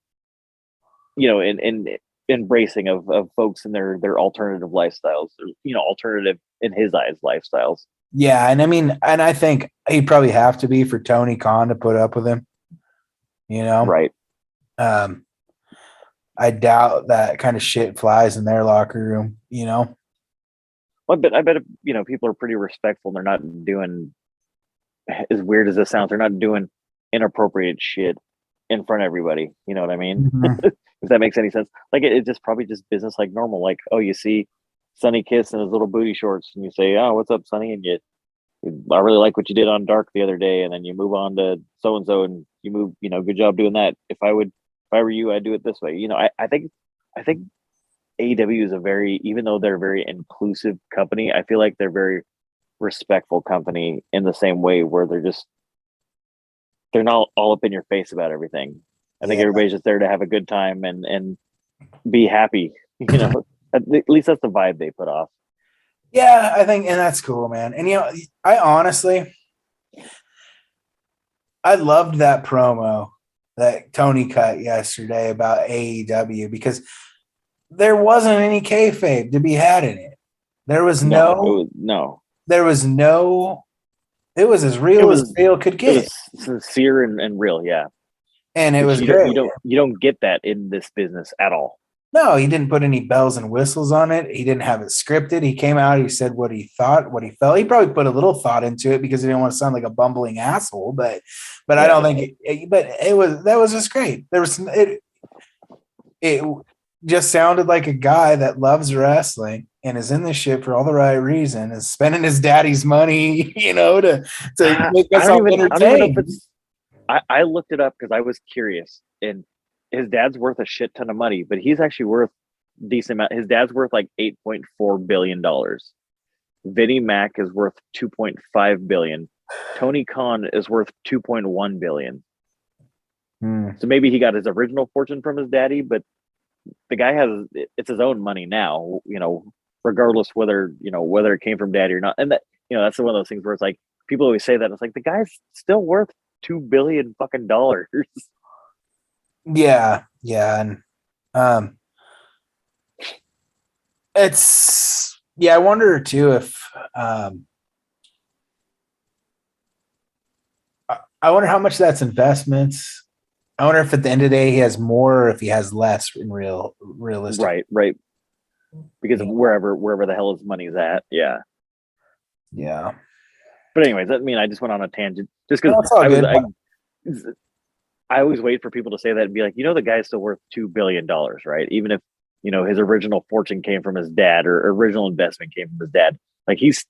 in embracing of folks and their alternative lifestyles, alternative in his eyes lifestyles. yeah, and I mean, and I think he'd probably have to be for Tony Khan to put up with him. You know, Right. um, I doubt that kind of shit flies in their locker room. Well, but I bet if, people are pretty respectful. They're not doing, as weird as this sounds, they're not doing inappropriate shit in front of everybody. You know what I mean? Mhm. If that makes any sense. Like it's just probably just business like normal. Like, oh, you see Sonny Kiss in his little booty shorts, and you say, "Oh, what's up, Sonny?" And I really like what you did on Dark the other day, and then you move on to so and so, and you move. Good job doing that. If I were you, I'd do it this way. I think AEW is a very, even though they're a very inclusive company, I feel like they're very respectful company in the same way where they're not all up in your face about everything. I think Yeah. everybody's just there to have a good time and be happy. At least that's the vibe they put off. Yeah, I think, and that's cool, man. And I honestly, I loved that promo that Tony cut yesterday about AEW because there wasn't any kayfabe to be had in it. There was No, it no, was no. there was no. It was as It real as was real could it was get, sincere and real, yeah. and it Which was you don't great. you don't you don't get that in this business at all. No, he didn't put any bells and whistles on it. He didn't have it scripted. He came out, he said what he thought, what he felt. He probably put a little thought into it because he didn't want to sound like a bumbling asshole, but I Yeah. don't think but that was just great. It just sounded like a guy that loves wrestling and is in this shit for all the right reason, is spending his daddy's money, to I make us don't all even I don't even know if entertained. it's I looked it up because I was curious, and his dad's worth a shit ton of money, but he's actually worth decent amount. His dad's worth like $8.4 billion. Vinnie Mac is worth 2.5 billion. Tony Khan is worth 2.1 billion. Hmm. So maybe he got his original fortune from his daddy, but the guy has it's his own money now, regardless whether it came from daddy or not. And that's one of those things where it's like people always say that it's like the guy's still worth 2 billion fucking dollars. Yeah, yeah, and um, it's yeah. I wonder too if I wonder how much that's investments. I wonder if at the end of the day he has more or if he has less in realistic. Right. Because of Yeah. wherever the hell his money's at. Yeah. Yeah. But anyways, I mean, I just went on a tangent just because No, it's all I was good. I always wait for people to say that and be like, the guy's still worth $2 billion, right? Even if his original fortune came from his dad or original investment came from his dad. Like he's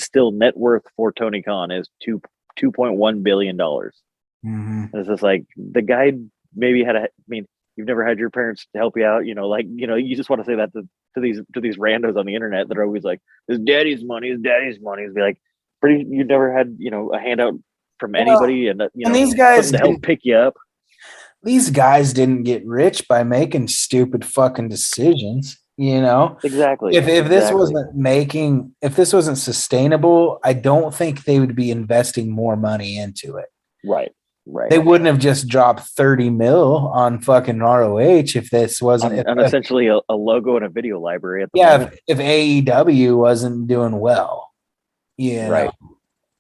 still net worth for Tony Khan is $2.1 billion. Mm-hmm. And it's just like the guy maybe I mean, you've never had your parents to help you out, you just want to say that to these randos on the internet that are always like, his daddy's money, his daddy's money. Is be like, pretty you never had, a handout from Well, anybody and and something to help pick you up. these guys didn't get rich by making stupid fucking decisions. Exactly. If this Exactly. wasn't if this wasn't sustainable, I don't think they would be investing more money into it. Right. Right. They wouldn't have just dropped 30 mil on fucking ROH if this wasn't On essentially a logo and a video library at the yeah, moment. if AEW wasn't doing well, you know. Right.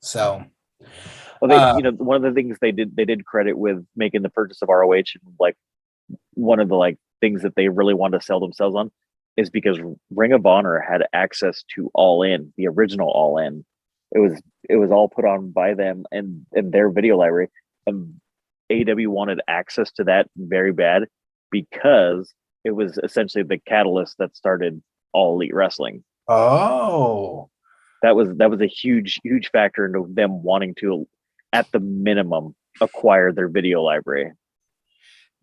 So Well, uh one of the things they did credit with making the purchase of ROH and like one of the like things that they really wanted to sell themselves on is because Ring of Honor had access to All In, the original All In. It was all put on by them and their video library, and AEW wanted access to that very bad because it was essentially the catalyst that started All Elite Wrestling. Oh, That was a huge factor into them wanting to, at the minimum, acquire their video library.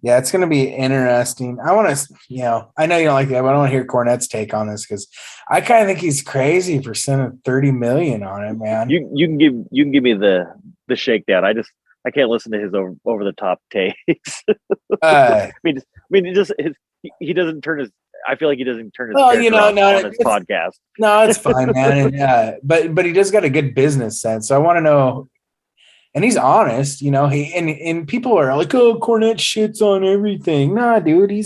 yeah, it's going to be interesting. I want to, I know you don't like that, but I want to hear Cornette's take on this because I kind of think he's crazy for spending $30 million on it, man. You can give me the shakedown. I can't listen to his over the top takes. I mean, he doesn't turn his. I feel like he doesn't turn his on his podcast. No, it's fine, man. And, but he does got a good business sense. So I want to know. And he's honest, he and people are like, oh, Cornette shits on everything. Nah, dude, he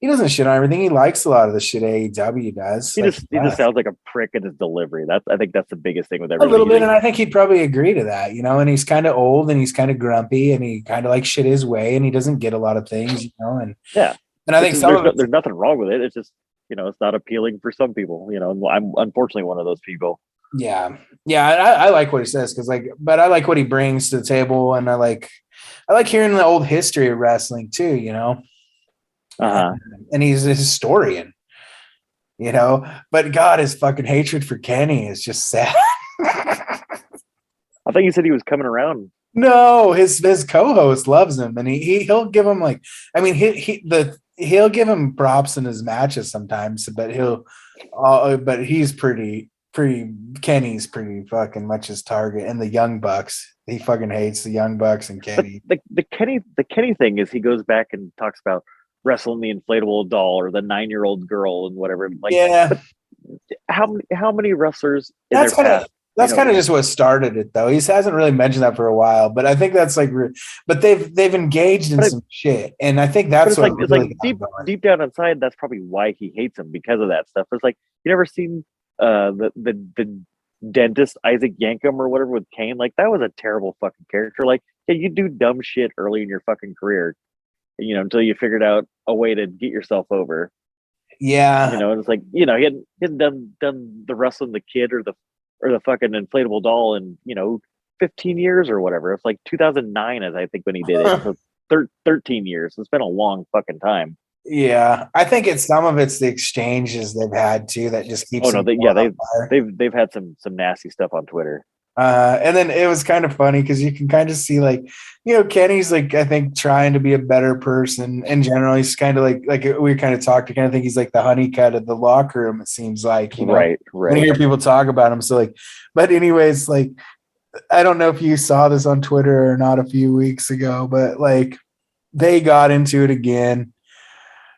doesn't shit on everything. He likes a lot of the shit AEW does. He just sounds like a prick in his delivery. I think that's the biggest thing with everybody. A little bit, and I think he'd probably agree to that, and he's kind of old and he's kind of grumpy and he kind of like shit his way and he doesn't get a lot of things, and yeah. And I think there's nothing wrong with it. It's just, it's not appealing for some people, I'm unfortunately one of those people. Yeah. I like what he says but I like what he brings to the table, and I like hearing the old history of wrestling too. And he's a historian. But God, his fucking hatred for Kenny is just sad. I thought you said he was coming around. No, his co-host loves him, and he'll give him he'll give him props in his matches sometimes, but but he's pretty Kenny's pretty fucking much his target, and the Young Bucks. He fucking hates the Young Bucks and Kenny. The Kenny thing is he goes back and talks about wrestling the inflatable doll or the 9-year-old girl and whatever. Like, yeah. How many wrestlers? That's kind of just what started it, though. He hasn't really mentioned that for a while, but I think that's but they've engaged in some shit, and I think that's what it's like deep down inside. That's probably why he hates him, because of that stuff. It's like, you never seen the dentist Isaac Yankem or whatever with Kane. Like, that was a terrible fucking character. Like, yeah, you do dumb shit early in your fucking career, until you figured out a way to get yourself over. Yeah, and it's like, he hadn't done the wrestling the kid or the fucking inflatable doll in 15 years or whatever. It's like 2009 as I think when he did it. So 13 years. It's been a long fucking time. Yeah, I think some of it's the exchanges they've had too that just keeps. Oh no, they've had some nasty stuff on Twitter. And then it was kind of funny because you can kind of see Kenny's I think trying to be a better person in general. He's kind of like we kind of talked. I kind of think he's like the honeycut of the locker room. It seems like, right. When you hear people talk about him. So but anyways, I don't know if you saw this on Twitter or not a few weeks ago, but they got into it again.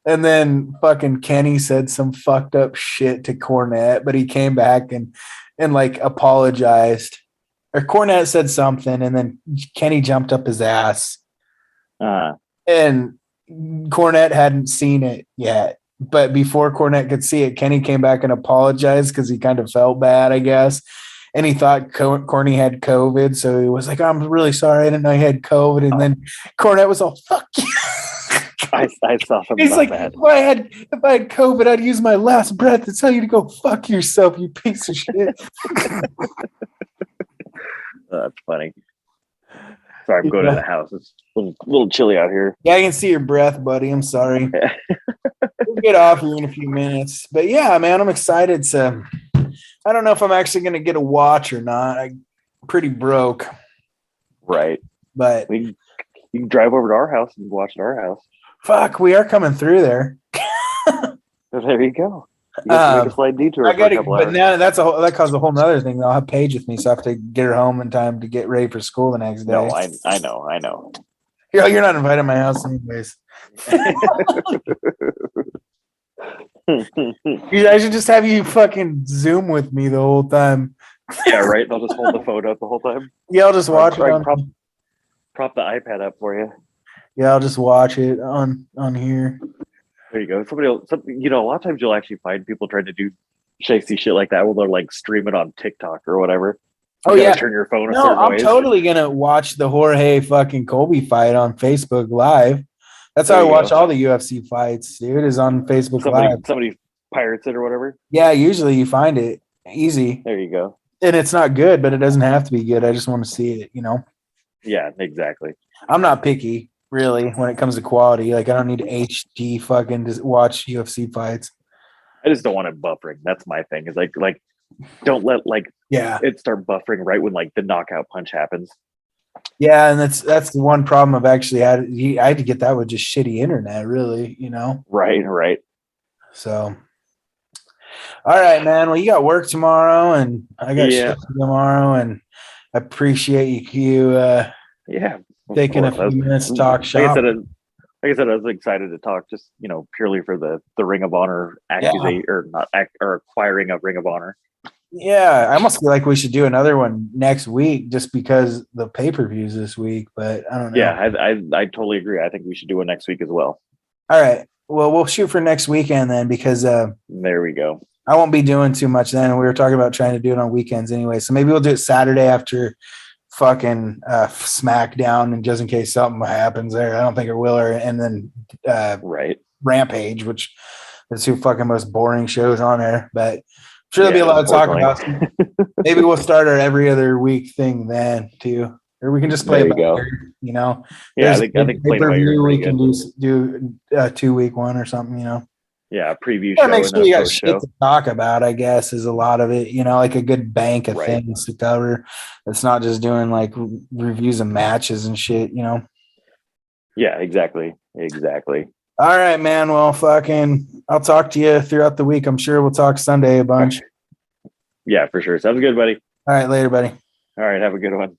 And then fucking Kenny said some fucked up shit to Cornette, but he came back and apologized. Or Cornette said something, and then Kenny jumped up his ass. And Cornette hadn't seen it yet. But before Cornette could see it, Kenny came back and apologized because he kind of felt bad, I guess. And he thought Corny had COVID. So he was like, I'm really sorry. I didn't know he had COVID. And then Cornette was all, fuck you. I saw something. He's like, that. If I had COVID, I'd use my last breath to tell you to go fuck yourself, you piece of shit. That's funny. Sorry, I'm going to the house. It's a little chilly out here. Yeah, I can see your breath, buddy. I'm sorry. We'll get off here in a few minutes. But yeah, man, I'm excited to. I don't know if I'm actually going to get a watch or not. I'm pretty broke. Right. But you can drive over to our house and watch at our house. Fuck, we are coming through there. There you go. You have to make a slight detour. But now that caused a whole nother thing. I'll have Paige with me, so I have to get her home in time to get ready for school the next day. No, I know. You're not invited to my house anyways. I should just have you fucking Zoom with me the whole time. Yeah, right. I'll just hold the phone up the whole time. Yeah, I'll just watch it. Prop the iPad up for you. Yeah, I'll just watch it on here. There you go. A lot of times you'll actually find people trying to do shady shit like that where they're stream it on TikTok or whatever. Oh yeah, turn your phone. No, I'm totally gonna watch the Jorge fucking Colby fight on Facebook Live. That's how I watch all the UFC fights, dude, is on Facebook Live. Somebody pirates it or whatever. Yeah, usually you find it easy. There you go. And it's not good, but it doesn't have to be good. I just want to see it, Yeah, exactly. I'm not picky, really, when it comes to quality. Like, I don't need HD fucking to watch UFC fights. I just don't want it buffering. That's my thing. Is like don't let it start buffering right when like the knockout punch happens. Yeah, and that's the one problem I've actually had. I had to get that with just shitty internet, really, Right. So, all right, man. Well, you got work tomorrow, and I got shit tomorrow, and I appreciate you taking a few minutes to talk shop. Like I said, I was excited to talk, just purely for the Ring of Honor acquiring of Ring of Honor. Yeah, I almost feel like we should do another one next week, just because the pay-per-views this week. But I don't know. Yeah, I totally agree. I think we should do it next week as well. All right. Well, we'll shoot for next weekend then, because there we go. I won't be doing too much then. We were talking about trying to do it on weekends anyway, so maybe we'll do it Saturday after fucking SmackDown, and just in case something happens there. I don't think it will. And then Rampage, which is two fucking most boring shows on there, but I'm sure there'll be a lot to talk about. Maybe we'll start our every other week thing then too, or we can just play it by ear, Yeah, I think play by ear. We can do a 2-week one or something, Yeah, a preview show. Make sure you got shit to talk about, I guess, is a lot of it, like a good bank of things to cover. It's not just doing like reviews of matches and shit, Yeah, exactly. All right, man. Well, I'll talk to you throughout the week. I'm sure we'll talk Sunday a bunch. Yeah, for sure. Sounds good, buddy. All right, later, buddy. All right, have a good one.